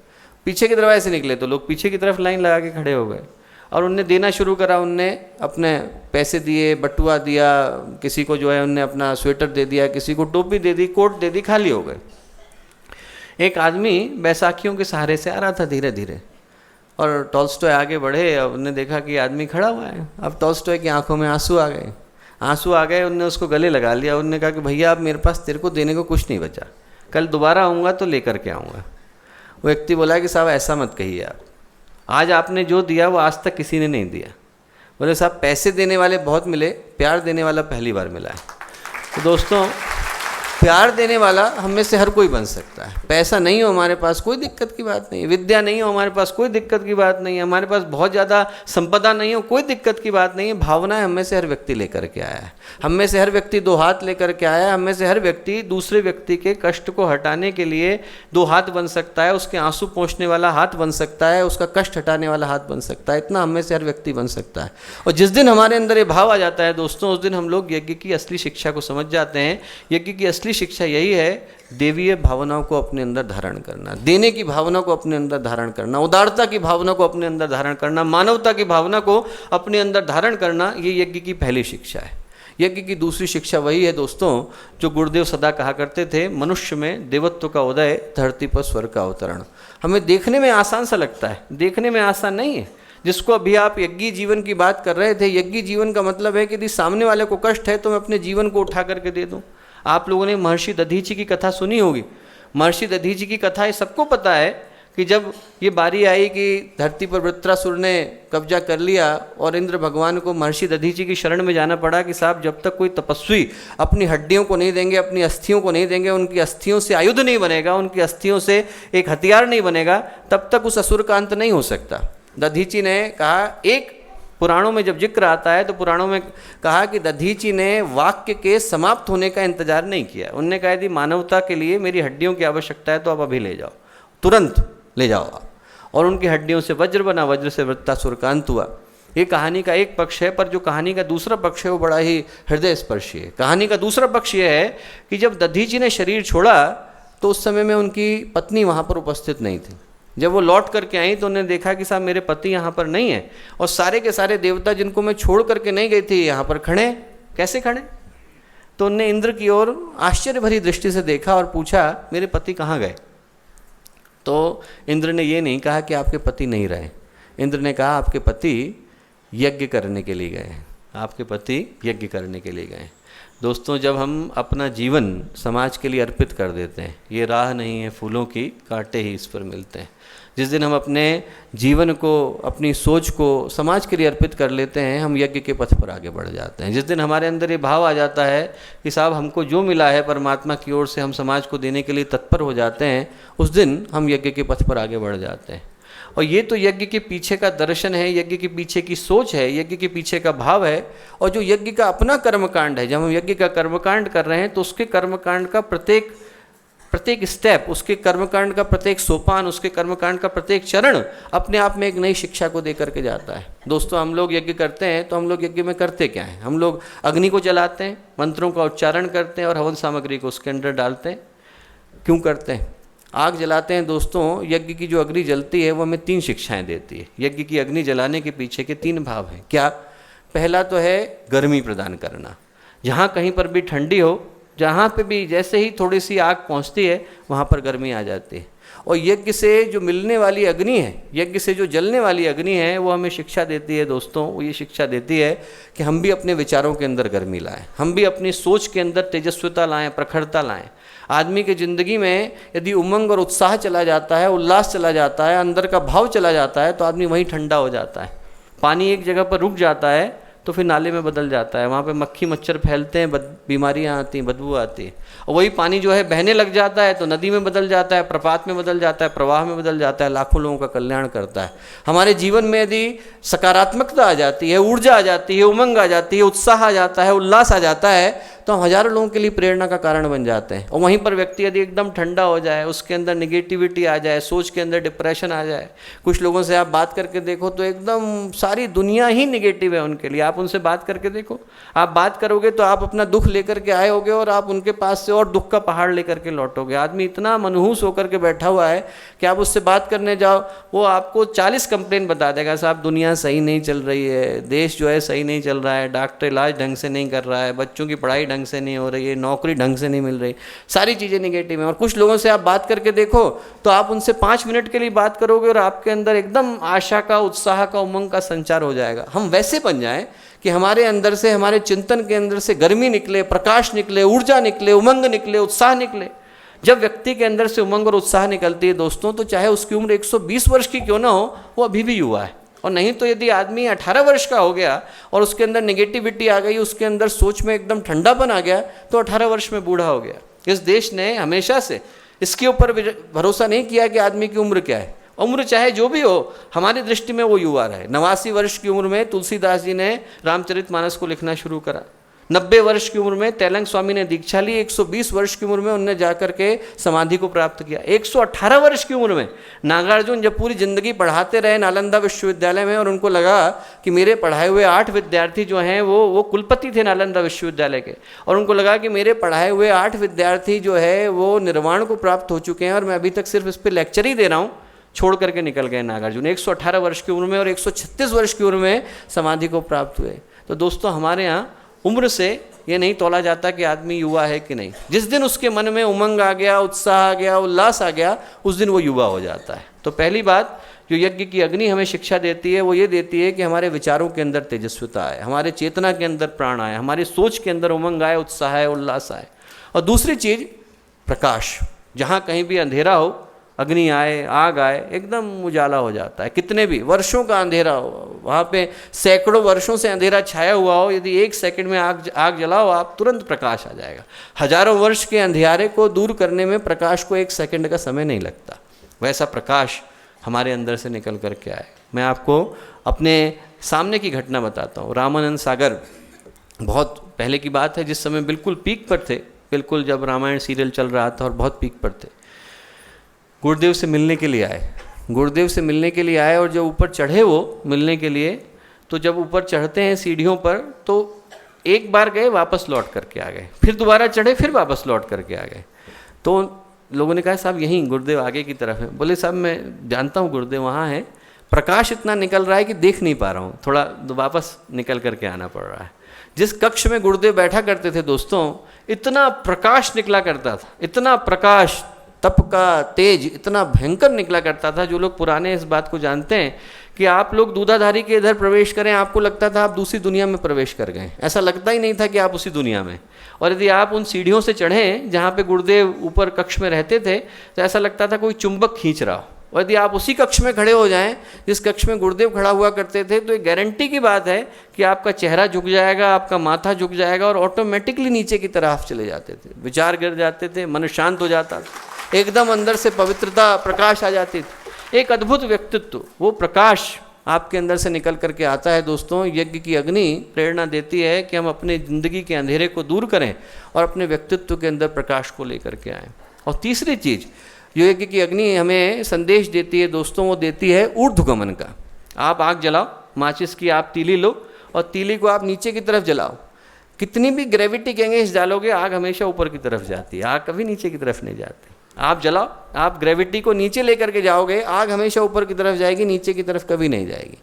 पीछे के दरवाजे से निकले तो लोग पीछे की तरफ लाइन लगा के खड़े हो गए और उनने देना शुरू करा। उनने अपने पैसे दिए, बटुआ दिया, किसी को जो है उनने अपना स्वेटर दे दिया, किसी को टोपी दे दी, कोट दे दी, खाली हो गए। एक आदमी बैसाखियों के सहारे से आ रहा था धीरे धीरे, और टॉल्स्टॉय आगे बढ़े और उन्होंने देखा कि आदमी खड़ा हुआ है। अब टॉल्स्टॉय की आंखों में आंसू आ गए। उनने उसको गले लगा लिया। उन्होंने कहा कि भैया अब मेरे पास तेरे को देने को कुछ नहीं बचा, कल दोबारा आऊँगा तो लेकर के आऊँगा। वो व्यक्ति बोला कि साहब ऐसा मत कहिए, आप आज आपने जो दिया वो आज तक किसी ने नहीं दिया। बोले साहब पैसे देने वाले बहुत मिले, प्यार देने वाला पहली बार मिला है। तो दोस्तों, प्यार देने वाला हम में से हर कोई बन सकता है। पैसा नहीं हो हमारे पास, कोई दिक्कत की बात नहीं है। विद्या नहीं हो हमारे पास, कोई दिक्कत की बात नहीं है। हमारे पास बहुत ज़्यादा संपदा नहीं हो, कोई दिक्कत की बात नहीं है। भावनाएं हम में से हर व्यक्ति लेकर के आया है। हम में से हर व्यक्ति दो हाथ लेकर के आया है। हम में से हर व्यक्ति दूसरे व्यक्ति के कष्ट को हटाने के लिए दो हाथ बन सकता है, उसके आंसू पोंछने वाला हाथ बन सकता है, उसका कष्ट हटाने वाला हाथ बन सकता है। इतना हम में से हर व्यक्ति बन सकता है। और जिस दिन हमारे अंदर ये भाव आ जाता है दोस्तों, उस दिन हम लोग यज्ञ की असली शिक्षा को समझ जाते हैं। यज्ञ की असली शिक्षा यही है, देवीय भावनाओं को अपने अंदर धारण करना, देने की भावना को अपने अंदर धारण करना, उदारता की भावना को अपने अंदर धारण करना, मानवता की भावना को अपने अंदर धारण करना। ये यज्ञ की पहली शिक्षा है। यज्ञ की दूसरी शिक्षा वही है दोस्तों जो गुरुदेव सदा कहा करते थे, मनुष्य में देवत्व का उदय, धरती पर स्वर्ग का अवतरण। हमें देखने में आसान सा लगता है, देखने में आसान नहीं है। जिसको अभी आप यज्ञी जीवन की बात कर रहे थे, यज्ञी जीवन का मतलब है कि यदि सामने वाले को कष्ट है तो मैं अपने जीवन को उठा करके दे दूं। आप लोगों ने महर्षि दधीची की कथा सुनी होगी। महर्षि दधीची की कथा ये सबको पता है कि जब ये बारी आई कि धरती पर वृत्रासुर ने कब्जा कर लिया और इंद्र भगवान को महर्षि दधीची की शरण में जाना पड़ा कि साहब जब तक कोई तपस्वी अपनी हड्डियों को नहीं देंगे, अपनी अस्थियों को नहीं देंगे, उनकी अस्थियों से आयुध नहीं बनेगा, उनकी अस्थियों से एक हथियार नहीं बनेगा, तब तक उस असुर का अंत नहीं हो सकता। दधीची ने कहा, एक पुराणों में जब जिक्र आता है तो पुराणों में कहा कि दधीची ने वाक्य के समाप्त होने का इंतजार नहीं किया। उनने कहा यदि मानवता के लिए मेरी हड्डियों की आवश्यकता है तो आप अभी ले जाओ, तुरंत ले जाओ आप। और उनकी हड्डियों से वज्र बना, वज्र से वृत्तासुर का अंत हुआ। ये कहानी का एक पक्ष है, पर जो कहानी का दूसरा पक्ष है वो बड़ा ही हृदय स्पर्शी है। कहानी का दूसरा पक्ष ये है कि जब दधीची ने शरीर छोड़ा तो उस समय में उनकी पत्नी वहाँ पर उपस्थित नहीं थी। जब वो लौट करके आई तो उन्होंने देखा कि साहब मेरे पति यहाँ पर नहीं है, और सारे के सारे देवता जिनको मैं छोड़ करके नहीं गई थी यहाँ पर खड़े, कैसे खड़े? तो उनने इंद्र की ओर आश्चर्य भरी दृष्टि से देखा और पूछा मेरे पति कहाँ गए? तो इंद्र ने ये नहीं कहा कि आपके पति नहीं रहे। इंद्र ने कहा आपके पति यज्ञ करने के लिए गए, आपके पति यज्ञ करने के लिए गए। दोस्तों, जब हम अपना जीवन समाज के लिए अर्पित कर देते हैं, ये राह नहीं है फूलों की, कांटे ही इस पर मिलते हैं। जिस दिन हम अपने जीवन को, अपनी सोच को समाज के लिए अर्पित कर लेते हैं, हम यज्ञ के पथ पर आगे बढ़ जाते हैं। जिस दिन हमारे अंदर ये भाव आ जाता है कि साहब हमको जो मिला है परमात्मा की ओर से हम समाज को देने के लिए तत्पर हो जाते हैं, उस दिन हम यज्ञ के पथ पर आगे बढ़ जाते हैं। और ये तो यज्ञ के पीछे का दर्शन है, यज्ञ के पीछे की सोच है, यज्ञ के पीछे का भाव है। और जो यज्ञ का अपना कर्मकांड है, जब हम यज्ञ का कर्मकांड कर रहे हैं तो उसके कर्मकांड का प्रत्येक स्टेप, उसके कर्मकांड का प्रत्येक सोपान, उसके कर्मकांड का प्रत्येक चरण अपने आप में एक नई शिक्षा को दे करके जाता है। दोस्तों, हम लोग यज्ञ करते हैं तो हम लोग यज्ञ में करते क्या हैं? हम लोग अग्नि को जलाते हैं, मंत्रों का उच्चारण करते हैं और हवन सामग्री को उसके अंदर डालते हैं। क्यों करते हैं? आग जलाते हैं दोस्तों। यज्ञ की जो अग्नि जलती है वो हमें 3 शिक्षाएं देती है। यज्ञ की अग्नि जलाने के पीछे के 3 भाव हैं। क्या? पहला तो है गर्मी प्रदान करना। जहाँ कहीं पर भी ठंडी हो, जहाँ पे भी जैसे ही थोड़ी सी आग पहुँचती है वहाँ पर गर्मी आ जाती है। और यज्ञ से जो मिलने वाली अग्नि है, यज्ञ से जो जलने वाली अग्नि है, वो हमें शिक्षा देती है दोस्तों। वो ये शिक्षा देती है कि हम भी अपने विचारों के अंदर गर्मी लाएं, हम भी अपनी सोच के अंदर तेजस्विता लाएं, प्रखरता लाएं। आदमी की ज़िंदगी में यदि उमंग और उत्साह चला जाता है, उल्लास चला जाता है, अंदर का भाव चला जाता है, तो आदमी वहीं ठंडा हो जाता है। पानी एक जगह पर रुक जाता है तो फिर नाले में बदल जाता है, वहाँ पे मक्खी मच्छर फैलते हैं, बीमारियाँ आती हैं, बदबू आती है। और वही पानी जो है बहने लग जाता है तो नदी में बदल जाता है, प्रपात में बदल जाता है, प्रवाह में बदल जाता है, लाखों लोगों का कल्याण करता है। हमारे जीवन में यदि सकारात्मकता आ जाती है, ऊर्जा आ जाती है, उमंग आ जाती है, उत्साह आ जाता है, उल्लास आ जाता है, तो हम हजारों लोगों के लिए प्रेरणा का कारण बन जाते हैं। और वहीं पर व्यक्ति यदि एकदम ठंडा हो जाए, उसके अंदर निगेटिविटी आ जाए, सोच के अंदर डिप्रेशन आ जाए, कुछ लोगों से आप बात करके देखो तो एकदम सारी दुनिया ही निगेटिव है उनके लिए। आप उनसे बात करके देखो, आप बात करोगे तो आप अपना दुख लेकर के आए होगे और आप उनके पास से और दुख का पहाड़ लेकर के लौटोगे। आदमी इतना मनहूस होकर के बैठा हुआ है कि आप उससे बात करने जाओ, वो आपको 40 कंप्लेन बता देगा। साहब दुनिया सही नहीं चल रही है, देश जो है सही नहीं चल रहा है, डॉक्टर इलाज ढंग से नहीं कर रहा है, बच्चों की पढ़ाई ढंग से नहीं हो रही है, नौकरी ढंग से नहीं मिल रही, सारी चीज़ें निगेटिव हैं। और कुछ लोगों से आप बात करके देखो तो आप उनसे 5 मिनट के लिए बात करोगे और आपके अंदर एकदम आशा का, उत्साह का, उमंग का संचार हो जाएगा। हम वैसे बन जाएं कि हमारे अंदर से, हमारे चिंतन के अंदर से गर्मी निकले, प्रकाश निकले, ऊर्जा निकले, उमंग निकले, उत्साह निकले। जब व्यक्ति के अंदर से उमंग और उत्साह निकलती है दोस्तों, तो चाहे उसकी उम्र 120 वर्ष की क्यों ना हो, वो अभी भी युवा है। और नहीं तो यदि आदमी 18 वर्ष का हो गया और उसके अंदर नेगेटिविटी आ गई, उसके अंदर सोच में एकदम ठंडापन आ गया, तो 18 वर्ष में बूढ़ा हो गया। इस देश ने हमेशा से इसके ऊपर भरोसा नहीं किया कि आदमी की उम्र क्या है। उम्र चाहे जो भी हो, हमारी दृष्टि में वो युवा रहे। 89 वर्ष की उम्र में तुलसीदास जी ने रामचरितमानस को लिखना शुरू करा। 90 वर्ष की उम्र में तेलंग स्वामी ने दीक्षा ली। 120 वर्ष की उम्र में उनने जाकर के समाधि को प्राप्त किया। 118 वर्ष की उम्र में नागार्जुन जब पूरी जिंदगी पढ़ाते रहे नालंदा विश्वविद्यालय में, और उनको लगा कि मेरे पढ़ाए हुए 8 विद्यार्थी जो हैं वो कुलपति थे नालंदा विश्वविद्यालय के, और उनको लगा कि मेरे पढ़ाए हुए 8 विद्यार्थी जो है वो निर्वाण को प्राप्त हो चुके हैं और मैं अभी तक सिर्फ इस पर लेक्चर ही दे रहा हूँ, छोड़ करके निकल गए नागार्जुन 118 वर्ष की उम्र में, और 136 वर्ष की उम्र में समाधि को प्राप्त हुए। तो दोस्तों, हमारे यहाँ उम्र से ये नहीं तोला जाता कि आदमी युवा है कि नहीं। जिस दिन उसके मन में उमंग आ गया, उत्साह आ गया, उल्लास आ गया, उस दिन वो युवा हो जाता है। तो पहली बात जो यज्ञ की अग्नि हमें शिक्षा देती है वो ये देती है कि हमारे विचारों के अंदर तेजस्विता आए, हमारे चेतना के अंदर प्राण आए, हमारी सोच के अंदर उमंग आए, उत्साह आए, उल्लास आए। और दूसरी चीज़ प्रकाश। जहाँ कहीं भी अंधेरा हो, अग्नि आए, आग आए, एकदम उजाला हो जाता है। कितने भी वर्षों का अंधेरा हो, वहाँ पे सैकड़ों वर्षों से अंधेरा छाया हुआ हो, यदि 1 सेकंड में आग जलाओ आप, तुरंत प्रकाश आ जाएगा। हजारों वर्ष के अंधेरे को दूर करने में प्रकाश को 1 सेकंड का समय नहीं लगता। वैसा प्रकाश हमारे अंदर से निकल करके आए। मैं आपको अपने सामने की घटना बताता हूँ। रामानंद सागर, बहुत पहले की बात है, जिस समय बिल्कुल पीक पर थे, बिल्कुल जब रामायण सीरियल चल रहा था और बहुत पीक पर थे। गुरुदेव से मिलने के लिए आए। गुरुदेव से मिलने के लिए आए और जब ऊपर चढ़े वो मिलने के लिए, तो जब ऊपर चढ़ते हैं सीढ़ियों पर, तो एक बार गए, वापस लौट करके आ गए, फिर दोबारा चढ़े, फिर वापस लौट करके आ गए। तो लोगों ने कहा साहब यहीं गुरुदेव आगे की तरफ है। बोले साहब मैं जानता हूँ गुरुदेव वहाँ है, प्रकाश इतना निकल रहा है कि देख नहीं पा रहा हूँ, थोड़ा वापस निकल करके आना पड़ रहा है। जिस कक्ष में गुरुदेव बैठा करते थे दोस्तों, इतना प्रकाश निकला करता था, इतना प्रकाश, तप का तेज इतना भयंकर निकला करता था। जो लोग पुराने इस बात को जानते हैं कि आप लोग दूधाधारी के इधर प्रवेश करें, आपको लगता था आप दूसरी दुनिया में प्रवेश कर गए। ऐसा लगता ही नहीं था कि आप उसी दुनिया में। और यदि आप उन सीढ़ियों से चढ़ें जहाँ पे गुरुदेव ऊपर कक्ष में रहते थे, तो ऐसा लगता था कोई चुंबक खींच रहा हो। और यदि आप उसी कक्ष में खड़े हो जाएं जिस कक्ष में गुरुदेव खड़ा हुआ करते थे, तो एक गारंटी की बात है कि आपका चेहरा झुक जाएगा, आपका माथा झुक जाएगा, और ऑटोमेटिकली नीचे की तरफ चले जाते थे, विचार गिर जाते थे, मन शांत हो जाता था, एकदम अंदर से पवित्रता, प्रकाश आ जाती थी। एक अद्भुत व्यक्तित्व, वो प्रकाश आपके अंदर से निकल करके आता है। दोस्तों, यज्ञ की अग्नि प्रेरणा देती है कि हम अपने ज़िंदगी के अंधेरे को दूर करें और अपने व्यक्तित्व के अंदर प्रकाश को लेकर के आएँ। और तीसरी चीज़ जो यज्ञ की अग्नि हमें संदेश देती है दोस्तों, वो देती है ऊर्ध्वगमन का। आप आग जलाओ, माचिस की आप तीली लो और तीली को आप नीचे की तरफ जलाओ, कितनी भी ग्रेविटी कहेंगे इस डालोगे, आग हमेशा ऊपर की तरफ जाती है, आग कभी नीचे की तरफ नहीं जाती। आप जलाओ, आप ग्रेविटी को नीचे लेकर के जाओगे, आग हमेशा ऊपर की तरफ जाएगी, नीचे की तरफ कभी नहीं जाएगी।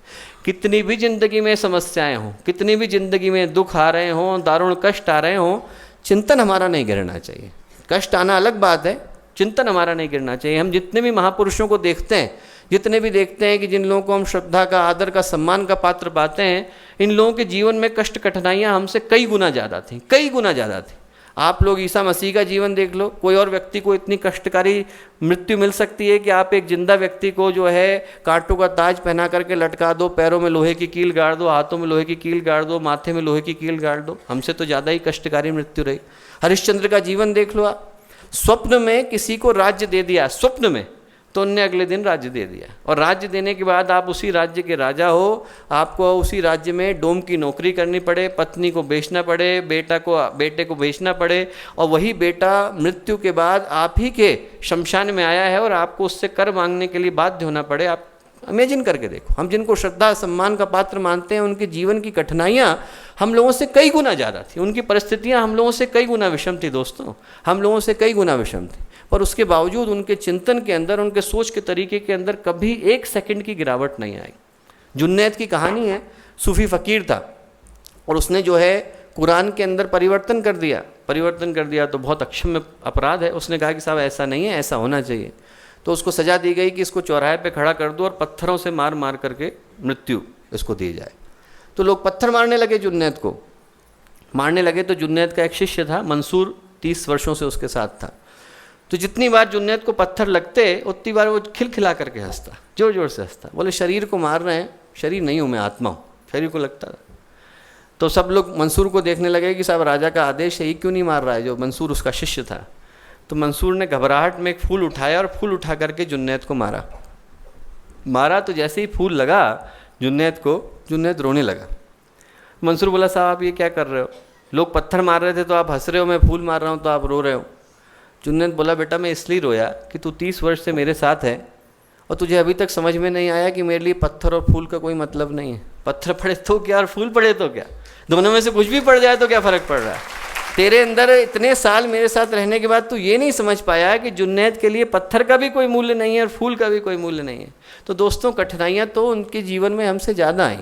कितनी भी जिंदगी में समस्याएं हों, कितनी भी जिंदगी में दुख आ रहे हों, दारुण कष्ट आ रहे हों, चिंतन हमारा नहीं गिरना चाहिए। कष्ट आना अलग बात है, चिंतन हमारा नहीं गिरना चाहिए। हम जितने भी महापुरुषों को देखते हैं, जितने भी देखते हैं कि जिन लोगों को हम श्रद्धा का, आदर का, सम्मान का पात्र पाते हैं, इन लोगों के जीवन में कष्ट कठिनाइयाँ हमसे कई गुना ज़्यादा थी, कई गुना ज़्यादा थी। आप लोग ईसा मसीह का जीवन देख लो, कोई और व्यक्ति को इतनी कष्टकारी मृत्यु मिल सकती है कि आप एक जिंदा व्यक्ति को जो है कांटों का ताज पहना करके लटका दो, पैरों में लोहे की कील गाड़ दो, हाथों में लोहे की कील गाड़ दो, माथे में लोहे की कील गाड़ दो। हमसे तो ज़्यादा ही कष्टकारी मृत्यु रही। हरिश्चंद्र का जीवन देख लो आप, स्वप्न में किसी को राज्य दे दिया, स्वप्न में, तो उनने अगले दिन राज्य दे दिया, और राज्य देने के बाद आप उसी राज्य के राजा हो, आपको उसी राज्य में डोम की नौकरी करनी पड़े, पत्नी को बेचना पड़े, बेटे को बेचना पड़े, और वही बेटा मृत्यु के बाद आप ही के शमशान में आया है और आपको उससे कर मांगने के लिए बाध्य होना पड़े। आप इमेजिन करके देखो, हम जिनको श्रद्धा सम्मान का पात्र मानते हैं, उनके जीवन की कठिनाइयाँ हम लोगों से कई गुना ज़्यादा थी, उनकी परिस्थितियाँ हम लोगों से कई गुना विषम थी दोस्तों, हम लोगों से कई गुना विषम थी। पर उसके बावजूद उनके चिंतन के अंदर, उनके सोच के तरीके के अंदर कभी 1 सेकंड की गिरावट नहीं आई। जुन्नैद की कहानी है, सूफी फ़कीर था और उसने जो है कुरान के अंदर परिवर्तन कर दिया तो बहुत अक्षम्य अपराध है। उसने कहा कि साहब ऐसा नहीं है, ऐसा होना चाहिए। तो उसको सज़ा दी गई कि इसको चौराहे पे खड़ा कर दो और पत्थरों से मार मार करके मृत्यु इसको दी जाए। तो लोग पत्थर मारने लगे, जुन्नैद को मारने लगे। तो जुन्नैद का एक शिष्य था मंसूर, 30 वर्षों से उसके साथ था। तो जितनी बार जुन्नैद को पत्थर लगते उतनी बार वो खिलखिला करके हंसता, जोर जोर से हंसता। बोले शरीर को मार रहे हैं, शरीर नहीं हूँ मैं, आत्मा हूँ, शरीर को लगता था। तो सब लोग मंसूर को देखने लगे कि साहब राजा का आदेश है, ये क्यों नहीं मार रहा है, जो मंसूर उसका शिष्य था। तो मंसूर ने घबराहट में एक फूल उठाया और फूल उठा करके जुन्नैद को मारा तो जैसे ही फूल लगा जुन्नैद रोने लगा। मंसूर बोला साहब आप ये क्या कर रहे हो, लोग पत्थर मार रहे थे तो आप हंस रहे हो, मैं फूल मार रहा हूँ तो आप रो रहे हो। जुन्नैद बोला बेटा मैं इसलिए रोया कि तू 30 वर्ष से मेरे साथ है और तुझे अभी तक समझ में नहीं आया कि मेरे लिए पत्थर और फूल का कोई मतलब नहीं है। पत्थर पड़े तो क्या और फूल पड़े तो क्या, दोनों में से कुछ भी पड़ जाए तो क्या फ़र्क पड़ रहा है। तेरे अंदर इतने साल मेरे साथ रहने के बाद तू ये नहीं समझ पाया कि जुन्नैद के लिए पत्थर का भी कोई मूल्य नहीं है और फूल का भी कोई मूल्य नहीं है। तो दोस्तों कठिनाइयाँ तो उनके जीवन में हमसे ज़्यादा आई,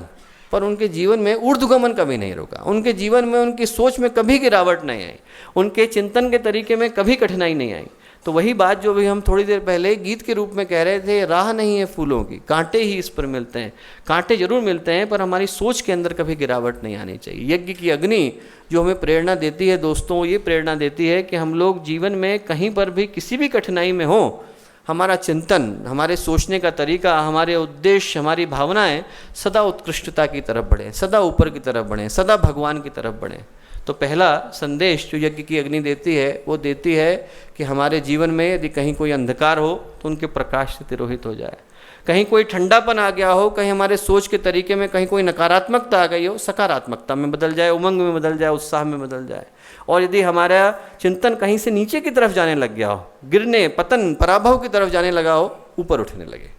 पर उनके जीवन में ऊर्ध्वगमन कभी नहीं रुका। उनके जीवन में उनकी सोच में कभी गिरावट नहीं आई, उनके चिंतन के तरीके में कभी कठिनाई नहीं आई। तो वही बात जो भी हम थोड़ी देर पहले गीत के रूप में कह रहे थे, राह नहीं है फूलों की, कांटे ही इस पर मिलते हैं। कांटे जरूर मिलते हैं पर हमारी सोच के अंदर कभी गिरावट नहीं आनी चाहिए। यज्ञ की अग्नि जो हमें प्रेरणा देती है दोस्तों, ये प्रेरणा देती है कि हम लोग जीवन में कहीं पर भी किसी भी कठिनाई में हो, हमारा चिंतन, हमारे सोचने का तरीका, हमारे उद्देश्य, हमारी भावनाएं सदा उत्कृष्टता की तरफ बढ़ें, सदा ऊपर की तरफ बढ़ें, सदा भगवान की तरफ बढ़ें। तो पहला संदेश जो यज्ञ की अग्नि देती है वो देती है कि हमारे जीवन में यदि कहीं कोई अंधकार हो तो उनके प्रकाश से तिरोहित हो जाए, कहीं कोई ठंडापन आ गया हो, कहीं हमारे सोच के तरीके में कहीं कोई नकारात्मकता आ गई हो, सकारात्मकता में बदल जाए, उमंग में बदल जाए, उत्साह में बदल जाए। और यदि हमारा चिंतन कहीं से नीचे की तरफ जाने लग गया हो, गिरने, पतन, पराभव की तरफ जाने लगा हो, ऊपर उठने लगे,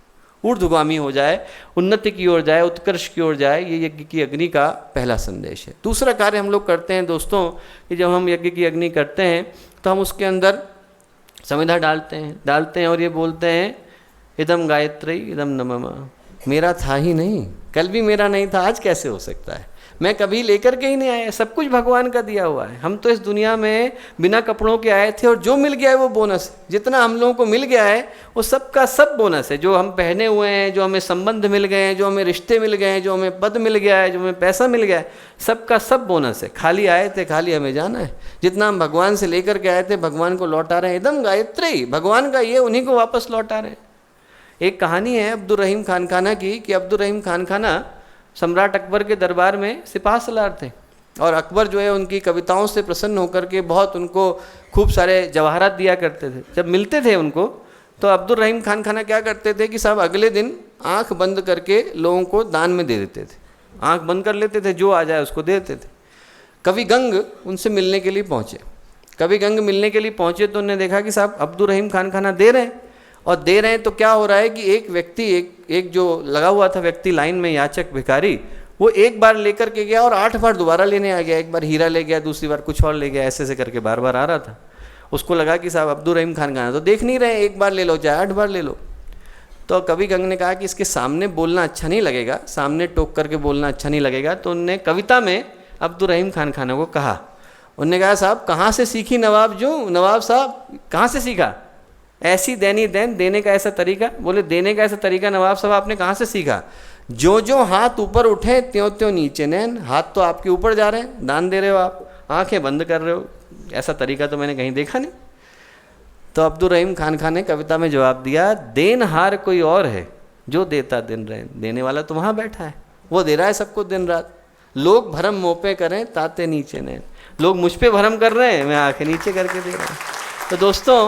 ऊर्ध्वगामी हो जाए, उन्नति की ओर जाए, उत्कर्ष की ओर जाए, ये यज्ञ की अग्नि का पहला संदेश है। दूसरा कार्य हम लोग करते हैं दोस्तों कि जब हम यज्ञ की अग्नि करते हैं तो हम उसके अंदर समिधा डालते हैं और ये बोलते हैं इदम गायत्री इदम नमः। मेरा था ही नहीं, कल भी मेरा नहीं था, आज कैसे हो सकता है, मैं कभी लेकर के ही नहीं आया, सब कुछ भगवान का दिया हुआ है। हम तो इस दुनिया में बिना कपड़ों के आए थे और जो मिल गया है वो बोनस है। जितना हम लोगों को मिल गया है वो सब का सब बोनस है। जो हम पहने हुए हैं, जो हमें संबंध मिल गए हैं, जो हमें रिश्ते मिल गए हैं, जो हमें पद मिल गया है, जो हमें पैसा मिल गया है, सबका सब बोनस है। खाली आए थे, खाली हमें जाना है। जितना हम भगवान से लेकर के आए थे भगवान को लौटा रहे हैं। एकदम गायत्री भगवान का ये, उन्हीं को वापस लौटा रहे हैं। एक कहानी है अब्दुल रहीम खान खाना की कि अब्दुल रहीम खान खाना सम्राट अकबर के दरबार में सिपाह सलार थे और अकबर जो है उनकी कविताओं से प्रसन्न होकर के बहुत उनको खूब सारे जवाहरात दिया करते थे। जब मिलते थे उनको तो अब्दुल रहीम खान खाना क्या करते थे कि साहब अगले दिन आंख बंद करके लोगों को दान में दे देते थे। आंख बंद कर लेते थे, जो आ जाए उसको दे देते थे। कवि गंग उनसे मिलने के लिए पहुँचे। कवि गंग मिलने के लिए पहुँचे तो उन्होंने देखा कि साहब अब्दुल रहीम खान खाना दे रहे हैं, और दे रहे हैं तो क्या हो रहा है कि एक व्यक्ति, एक जो लगा हुआ था व्यक्ति लाइन में, याचक भिखारी, वो एक बार लेकर के गया और 8 बार दोबारा लेने आ गया। एक बार हीरा ले गया, दूसरी बार कुछ और ले गया, ऐसे ऐसे करके बार बार आ रहा था। उसको लगा कि साहब अब्दुल रहीम खान खाना तो देख नहीं रहे, एक बार ले लो चाहे 8 बार ले लो। तो कवि गंग ने कहा कि इसके सामने बोलना अच्छा नहीं लगेगा, सामने टोक करके बोलना अच्छा नहीं लगेगा। तो उनने कविता में अब्दुल रहीम खान खाना को कहा, उनने कहा साहब कहाँ से सीखी नवाब जो, नवाब साहब कहाँ से सीखा ऐसी दैनी दैन, देने का ऐसा तरीका। बोले देने का ऐसा तरीका नवाब साहब आपने कहाँ से सीखा? जो जो हाथ ऊपर उठे त्यों त्यों नीचे नैन। हाथ तो आपके ऊपर जा रहे हैं, दान दे रहे हो आप, आंखें बंद कर रहे हो, ऐसा तरीका तो मैंने कहीं देखा नहीं। तो अब्दुल रहीम खान खान ने कविता में जवाब दिया, देनहार कोई और है जो देता दिन रैन। देने वाला तो वहाँ बैठा है, वो दे रहा है सबको दिन रात। लोग भरम मोपे करें ताते नीचे नैन। लोग मुझ पे भरम कर रहे हैं, मैं आंखें नीचे करके दे रहा हूँ। तो दोस्तों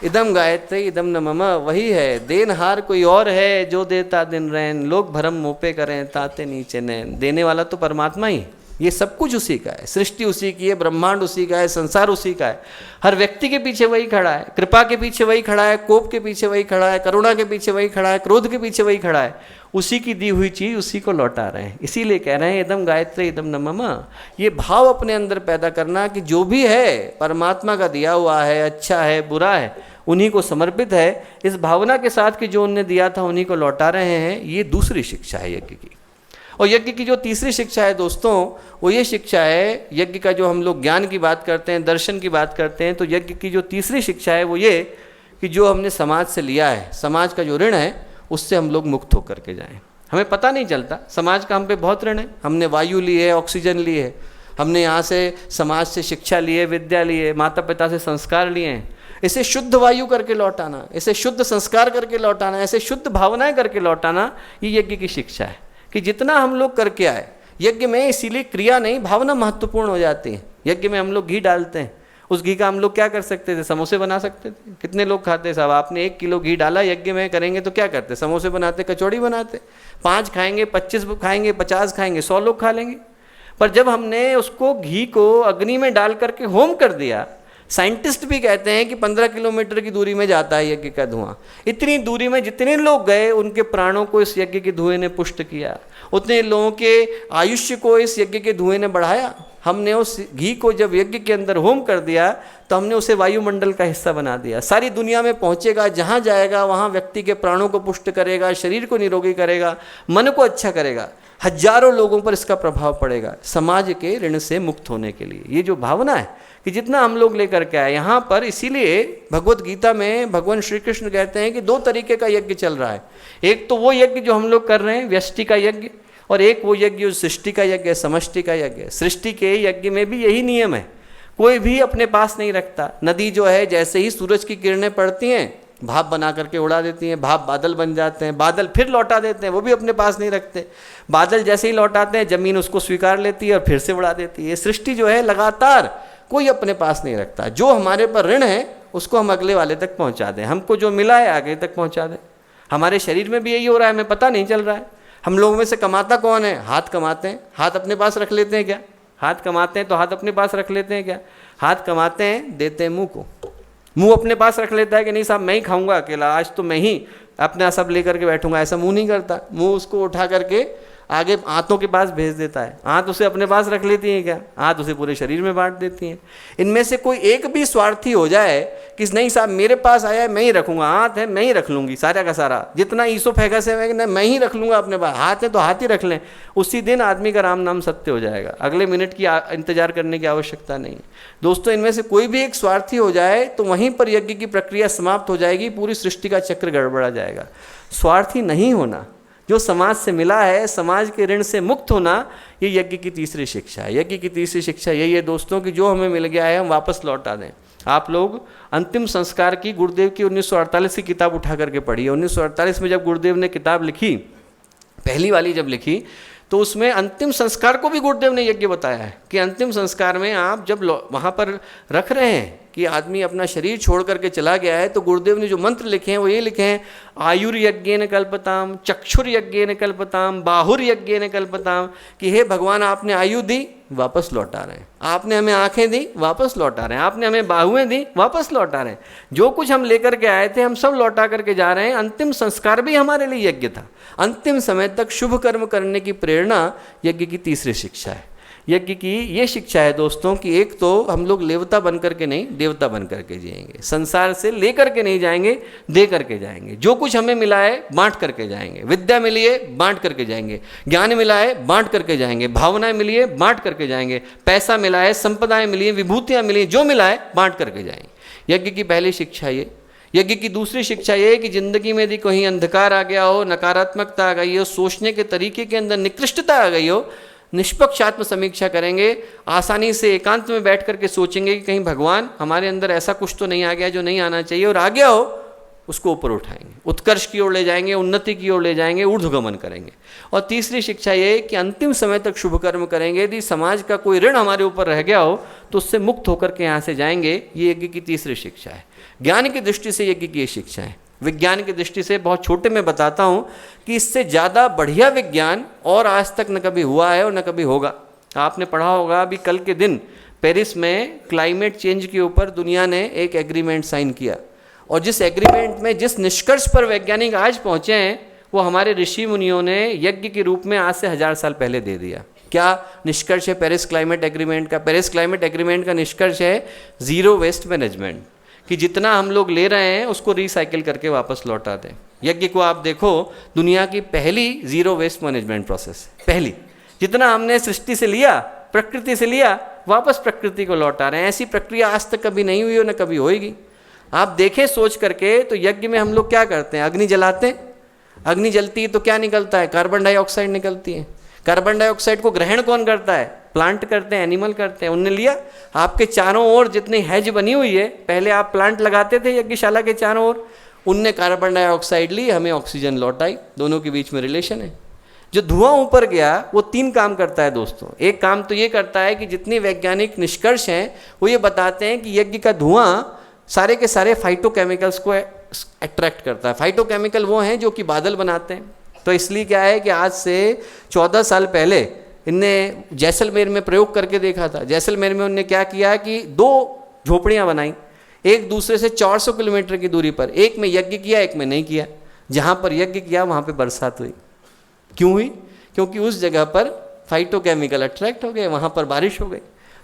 इदम गायत्री इदम नमः वही है, देनहार कोई और है जो देता दिन रैन। लोग भरम मोपे करें ताते नीचे नैन। देने वाला तो परमात्मा ही, ये सब कुछ उसी का है। सृष्टि उसी की है, ब्रह्मांड उसी का है, संसार उसी का है। हर व्यक्ति के पीछे वही खड़ा है, कृपा के पीछे वही खड़ा है, कोप के पीछे वही खड़ा है, करुणा के पीछे वही खड़ा है, क्रोध के पीछे वही खड़ा है। उसी की दी हुई चीज़ उसी को लौटा रहे हैं। इसीलिए कह रहे हैं एकदम गायत्री एकदम नमः। ये भाव अपने अंदर पैदा करना कि जो भी है परमात्मा का दिया हुआ है, अच्छा है बुरा है, उन्हीं को समर्पित है। इस भावना के साथ कि जो उनने दिया था उन्हीं को लौटा रहे हैं। ये दूसरी शिक्षा है यज्ञ की। और यज्ञ की जो तीसरी शिक्षा है दोस्तों, वो ये शिक्षा है, यज्ञ का जो हम लोग ज्ञान की बात करते हैं, दर्शन की बात करते हैं, तो यज्ञ की जो तीसरी शिक्षा है वो ये कि जो हमने समाज से लिया है, समाज का जो ऋण है, उससे हम लोग मुक्त होकर के जाएं। हमें पता नहीं चलता समाज का हम पे बहुत ऋण है। हमने वायु ली है, ऑक्सीजन ली है, हमने यहाँ से समाज से शिक्षा ली है, विद्या ली है, माता पिता से संस्कार लिए हैं। इसे शुद्ध वायु करके लौटाना, इसे शुद्ध संस्कार करके लौटाना, ऐसे शुद्ध भावनाएं करके लौटाना, ये यज्ञ की शिक्षा है। कि जितना हम लोग करके आए यज्ञ में, इसीलिए क्रिया नहीं भावना महत्वपूर्ण हो जाती है। यज्ञ में हम लोग घी डालते हैं उस घी का हम लोग क्या कर सकते थे? समोसे बना सकते थे। कितने लोग खाते साहब? आपने 1 किलो घी डाला, यज्ञ में करेंगे तो क्या करते? समोसे बनाते, कचौड़ी बनाते। 5 खाएंगे, 25 खाएंगे, 50 खाएंगे, 100 लोग खा लेंगे। पर जब हमने उसको घी को अग्नि में डाल करके होम कर दिया, साइंटिस्ट भी कहते हैं कि 15 किलोमीटर की दूरी में जाता है यज्ञ का धुआं। इतनी दूरी में जितने लोग गए उनके प्राणों को इस यज्ञ के धुएं ने पुष्ट किया, उतने लोगों के आयुष्य को इस यज्ञ के धुएं ने बढ़ाया। हमने उस घी को जब यज्ञ के अंदर होम कर दिया तो हमने उसे वायुमंडल का हिस्सा बना दिया। सारी दुनिया में पहुंचेगा, जहां जाएगा वहां व्यक्ति के प्राणों को पुष्ट करेगा, शरीर को निरोगी करेगा, मन को अच्छा करेगा, हजारों लोगों पर इसका प्रभाव पड़ेगा समाज के ऋण से मुक्त होने के लिए। ये जो भावना है कि जितना हम लोग लेकर के आए यहाँ पर, इसीलिए भगवत गीता में भगवान श्री कृष्ण कहते हैं कि 2 तरीके का यज्ञ चल रहा है। एक तो वो यज्ञ जो हम लोग कर रहे हैं, व्यष्टि का यज्ञ, और एक वो यज्ञ जो सृष्टि का यज्ञ है, समष्टि का यज्ञ है। सृष्टि के यज्ञ में भी यही नियम है, कोई भी अपने पास नहीं रखता। नदी जो है जैसे ही सूरज की किरणें पड़ती हैं भाप बना करके उड़ा देती हैं, भाप बादल बन जाते हैं, बादल फिर लौटा देते हैं, वो भी अपने पास नहीं रखते। बादल जैसे ही लौटाते हैं जमीन उसको स्वीकार लेती है और फिर से उड़ा देती है। ये सृष्टि जो है लगातार कोई अपने पास नहीं रखता। जो हमारे पर ऋण है उसको हम अगले वाले तक पहुंचा दें, हमको जो मिला है आगे तक पहुंचा दें। हमारे शरीर में भी यही हो रहा है, हमें पता नहीं चल रहा है। हम लोगों में से कमाता कौन है? हाथ कमाते हैं। हाथ अपने पास रख लेते हैं क्या? हाथ कमाते हैं तो हाथ अपने पास रख लेते हैं क्या? हाथ कमाते हैं, देते हैं मुंह को। मुंह अपने पास रख लेता है कि नहीं साहब मैं ही खाऊंगा अकेला, आज तो मैं ही अपना सब लेकर के बैठूंगा, ऐसा मुंह नहीं करता। मुंह उसको उठा करके आगे आंतों के पास भेज देता है। आंत उसे अपने पास रख लेती है क्या? आंत उसे पूरे शरीर में बांट देती हैं। इनमें से कोई एक भी स्वार्थी हो जाए कि नहीं साहब मेरे पास आया है मैं ही रखूंगा, आंत है मैं ही रख लूंगी, सारा का सारा जितना ईसोफेगस है मैं ही रख लूंगा अपने पास, हाथ है तो हाथ ही रख लें, उसी दिन आदमी का राम नाम सत्य हो जाएगा। अगले मिनट की इंतजार करने की आवश्यकता नहीं। दोस्तों, इनमें से कोई भी एक स्वार्थी हो जाए तो वहीं पर यज्ञ की प्रक्रिया समाप्त हो जाएगी, पूरी सृष्टि का चक्र गड़बड़ा जाएगा। स्वार्थी नहीं होना, जो समाज से मिला है, समाज के ऋण से मुक्त होना, ये यज्ञ की तीसरी शिक्षा है। यज्ञ की तीसरी शिक्षा यही है दोस्तों कि जो हमें मिल गया है हम वापस लौटा दें। आप लोग अंतिम संस्कार की गुरुदेव की 1948 की किताब उठा करके पढ़िए। 1948 में जब गुरुदेव ने किताब लिखी, पहली वाली जब लिखी, तो उसमें अंतिम संस्कार को भी गुरुदेव ने यज्ञ बताया है कि अंतिम संस्कार में आप जब वहाँ पर रख रहे हैं कि आदमी अपना शरीर छोड़ करके चला गया है, तो गुरुदेव ने जो मंत्र लिखे हैं वो ये लिखे हैं, आयुर्यज्ञेन कल्पताम, चक्षुर्यज्ञेन कल्पताम, बाहुर्यज्ञेन कल्पताम, कि हे भगवान आपने आयु दी वापस लौटा रहे हैं, आपने हमें आंखें दी वापस लौटा रहे हैं, आपने हमें बाहुएं दी वापस लौटा रहे हैं, जो कुछ हम लेकर के आए थे हम सब लौटा करके जा रहे हैं। अंतिम संस्कार भी हमारे लिए यज्ञ था। अंतिम समय तक शुभ कर्म करने की प्रेरणा यज्ञ की तीसरी शिक्षा है। यज्ञ की ये शिक्षा है दोस्तों कि एक तो हम लोग लेवता बन करके नहीं, देवता बन करके जिएंगे। संसार से ले करके नहीं जाएंगे, दे करके जाएंगे। जो कुछ हमें मिला है बांट करके जाएंगे। विद्या मिली है बांट करके जाएंगे, ज्ञान मिला है बांट करके जाएंगे, भावनाएं मिली है बांट करके जाएंगे, पैसा मिला है, संपदाएं मिली है, विभूतियां मिली है, जो मिला है बांट करके जाएंगे। यज्ञ की पहली शिक्षा ये। यज्ञ की दूसरी शिक्षा ये कि जिंदगी में यदि कहीं अंधकार आ गया हो, नकारात्मकता आ गई हो, सोचने के तरीके के अंदर निकृष्टता आ गई हो, निष्पक्ष आत्म समीक्षा करेंगे, आसानी से एकांत में बैठ करके सोचेंगे कि कहीं भगवान हमारे अंदर ऐसा कुछ तो नहीं आ गया जो नहीं आना चाहिए, और आ गया हो उसको ऊपर उठाएंगे, उत्कर्ष की ओर ले जाएंगे, उन्नति की ओर ले जाएंगे, ऊर्ध्वगमन करेंगे। और तीसरी शिक्षा ये कि अंतिम समय तक शुभ कर्म करेंगे। यदि समाज का कोई ऋण हमारे ऊपर रह गया हो तो उससे मुक्त होकर के यहाँ से जाएंगे। ये यज्ञ की तीसरी शिक्षा है। ज्ञान की दृष्टि से यज्ञ की ये शिक्षा है। विज्ञान की दृष्टि से बहुत छोटे में बताता हूँ कि इससे ज़्यादा बढ़िया विज्ञान और आज तक न कभी हुआ है और न कभी होगा। आपने पढ़ा होगा अभी कल के दिन पेरिस में क्लाइमेट चेंज के ऊपर दुनिया ने एक एग्रीमेंट साइन किया, और जिस एग्रीमेंट में जिस निष्कर्ष पर वैज्ञानिक आज पहुँचे हैं वो हमारे ऋषि मुनियों ने यज्ञ के रूप में आज से 1000 साल पहले दे दिया। क्या निष्कर्ष है पेरिस क्लाइमेट एग्रीमेंट का? पेरिस क्लाइमेट एग्रीमेंट का निष्कर्ष है ज़ीरो वेस्ट मैनेजमेंट, कि जितना हम लोग ले रहे हैं उसको रिसाइकिल करके वापस लौटा दें। यज्ञ को आप देखो, दुनिया की पहली ज़ीरो वेस्ट मैनेजमेंट प्रोसेस, पहली। जितना हमने सृष्टि से लिया, प्रकृति से लिया, वापस प्रकृति को लौटा रहे हैं। ऐसी प्रक्रिया आज तक कभी नहीं हुई और न कभी होएगी। आप देखें सोच करके, तो यज्ञ में हम लोग क्या करते हैं? अग्नि जलाते हैं, अग्नि जलती है तो क्या निकलता है? कार्बन डाइऑक्साइड निकलती है। कार्बन डाइऑक्साइड को ग्रहण कौन करता है? प्लांट करते हैं, एनिमल करते हैं। उनने लिया। आपके चारों ओर जितनी हैज बनी हुई है, पहले आप प्लांट लगाते थे यज्ञशाला के चारों ओर, उनने कार्बन डाइऑक्साइड ली, हमें ऑक्सीजन लौटाई। दोनों के बीच में रिलेशन है। जो धुआं ऊपर गया वो 3 काम करता है दोस्तों। एक काम तो ये करता है कि जितने वैज्ञानिक निष्कर्ष हैं वो ये बताते हैं कि यज्ञ का धुआं सारे के सारे फाइटोकेमिकल्स को अट्रैक्ट करता है। फाइटोकेमिकल वो हैं जो कि बादल बनाते हैं। तो इसलिए क्या है कि आज से 14 साल पहले इनने जैसलमेर में प्रयोग करके देखा था। जैसलमेर में उन्होंने क्या किया कि 2 झोपड़ियाँ बनाई, एक दूसरे से 400 किलोमीटर की दूरी पर। एक में यज्ञ किया, एक में नहीं किया। जहाँ पर यज्ञ किया वहाँ पे बरसात हुई। क्यों हुई? क्योंकि उस जगह पर फाइटोकेमिकल अट्रैक्ट हो गए, वहाँ पर बारिश हो गई।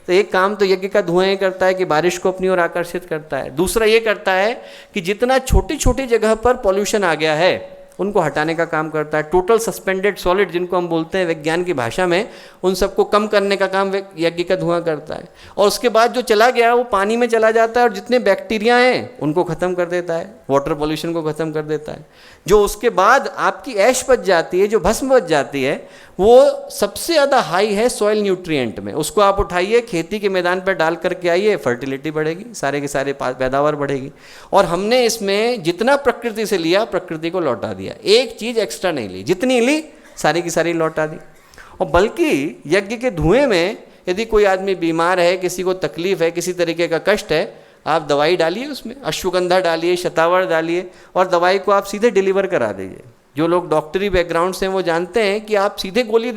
तो एक काम तो यज्ञ का धुआं ये करता है कि बारिश को अपनी ओर आकर्षित करता है। दूसरा ये करता है कि जितना छोटी छोटी जगह पर पॉल्यूशन आ गया है उनको हटाने का काम करता है। टोटल सस्पेंडेड सॉलिड जिनको हम बोलते हैं विज्ञान की भाषा में, उन सबको कम करने का काम यज्ञ का धुआं करता है। और उसके बाद जो चला गया वो पानी में चला जाता है और जितने बैक्टीरिया हैं उनको ख़त्म कर देता है, वाटर पॉल्यूशन को ख़त्म कर देता है। जो उसके बाद आपकी ऐश बच जाती है, जो भस्म बच जाती है, वो सबसे ज़्यादा हाई है सॉइल न्यूट्रिएंट में। उसको आप उठाइए, खेती के मैदान पर डाल करके आइए, फर्टिलिटी बढ़ेगी, सारे के सारे पैदावार बढ़ेगी। और हमने इसमें जितना प्रकृति से लिया प्रकृति को लौटा दिया, एक चीज़ एक्स्ट्रा नहीं ली, जितनी ली सारी की सारी लौटा दी। और बल्कि यज्ञ के धुएं में यदि कोई आदमी बीमार है, किसी को तकलीफ है, किसी तरीके का कष्ट है, आप दवाई डालिए, उसमें अश्वगंधा डालिए, शतावर डालिए और दवाई को आप सीधे डिलीवर करा दीजिए। जो लोग डॉक्टरी बैकग्राउंड से हैं वो जानते हैं कि आप सीधे गोली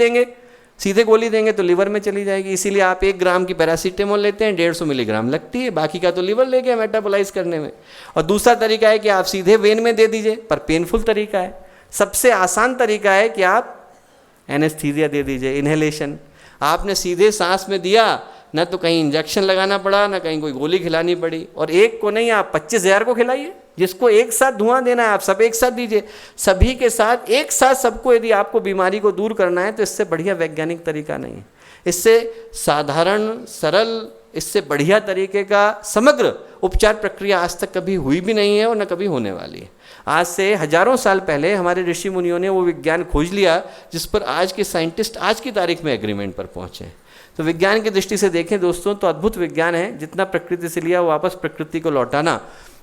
देंगे तो लिवर में चली जाएगी। इसीलिए आप 1 ग्राम की पैरासीटामोल लेते हैं, 150 मिलीग्राम लगती है, बाकी का तो लिवर ले गया मेटाबोलाइज करने में। और दूसरा तरीका है कि आप सीधे वेन में दे दीजिए, पर पेनफुल तरीका है। सबसे आसान तरीका है कि आप एनेस्थीसिया दे दीजिए, इन्हेलेशन। आपने सीधे सांस में दिया, न तो कहीं इंजेक्शन लगाना पड़ा, न कहीं कोई गोली खिलानी पड़ी। और एक को नहीं, आप 25,000 को खिलाइए। जिसको एक साथ धुआं देना है आप सब एक साथ दीजिए, सभी के साथ एक साथ सबको। यदि आपको बीमारी को दूर करना है तो इससे बढ़िया वैज्ञानिक तरीका नहीं है। इससे साधारण सरल, इससे बढ़िया तरीके का समग्र उपचार प्रक्रिया आज तक कभी हुई भी नहीं है और न कभी होने वाली है। आज से हजारों साल पहले हमारे ऋषि मुनियों ने वो विज्ञान खोज लिया जिस पर आज के साइंटिस्ट आज की तारीख में एग्रीमेंट पर पहुँचे। तो विज्ञान की दृष्टि से देखें दोस्तों तो अद्भुत विज्ञान है। जितना प्रकृति से लिया वो वापस प्रकृति को लौटाना।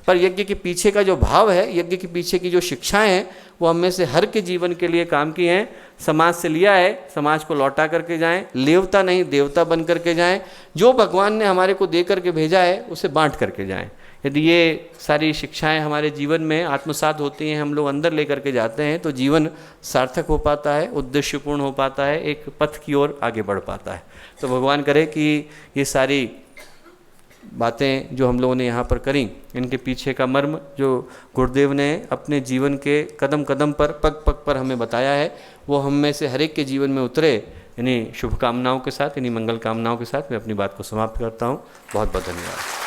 पर यज्ञ के पीछे का जो भाव है, यज्ञ के पीछे की जो शिक्षाएं हैं, वो हम में से हर के जीवन के लिए काम की हैं। समाज से लिया है, समाज को लौटा करके जाएं, लेवता नहीं देवता बन करके जाएं। जो भगवान ने हमारे को दे करके भेजा है उसे बांट करके जाएं। यदि ये सारी शिक्षाएं हमारे जीवन में आत्मसात होती हैं, हम लोग अंदर ले करके जाते हैं, तो जीवन सार्थक हो पाता है, उद्देश्यपूर्ण हो पाता है, एक पथ की ओर आगे बढ़ पाता है। तो भगवान करे कि ये सारी बातें जो हम लोगों ने यहाँ पर करी, इनके पीछे का मर्म जो गुरुदेव ने अपने जीवन के कदम कदम पर, पग पग पर हमें बताया है, वो हम में से हर एक के जीवन में उतरे। इन्हीं शुभकामनाओं के साथ, इन्हीं मंगल कामनाओं के साथ मैं अपनी बात को समाप्त करता हूँ। बहुत बहुत धन्यवाद।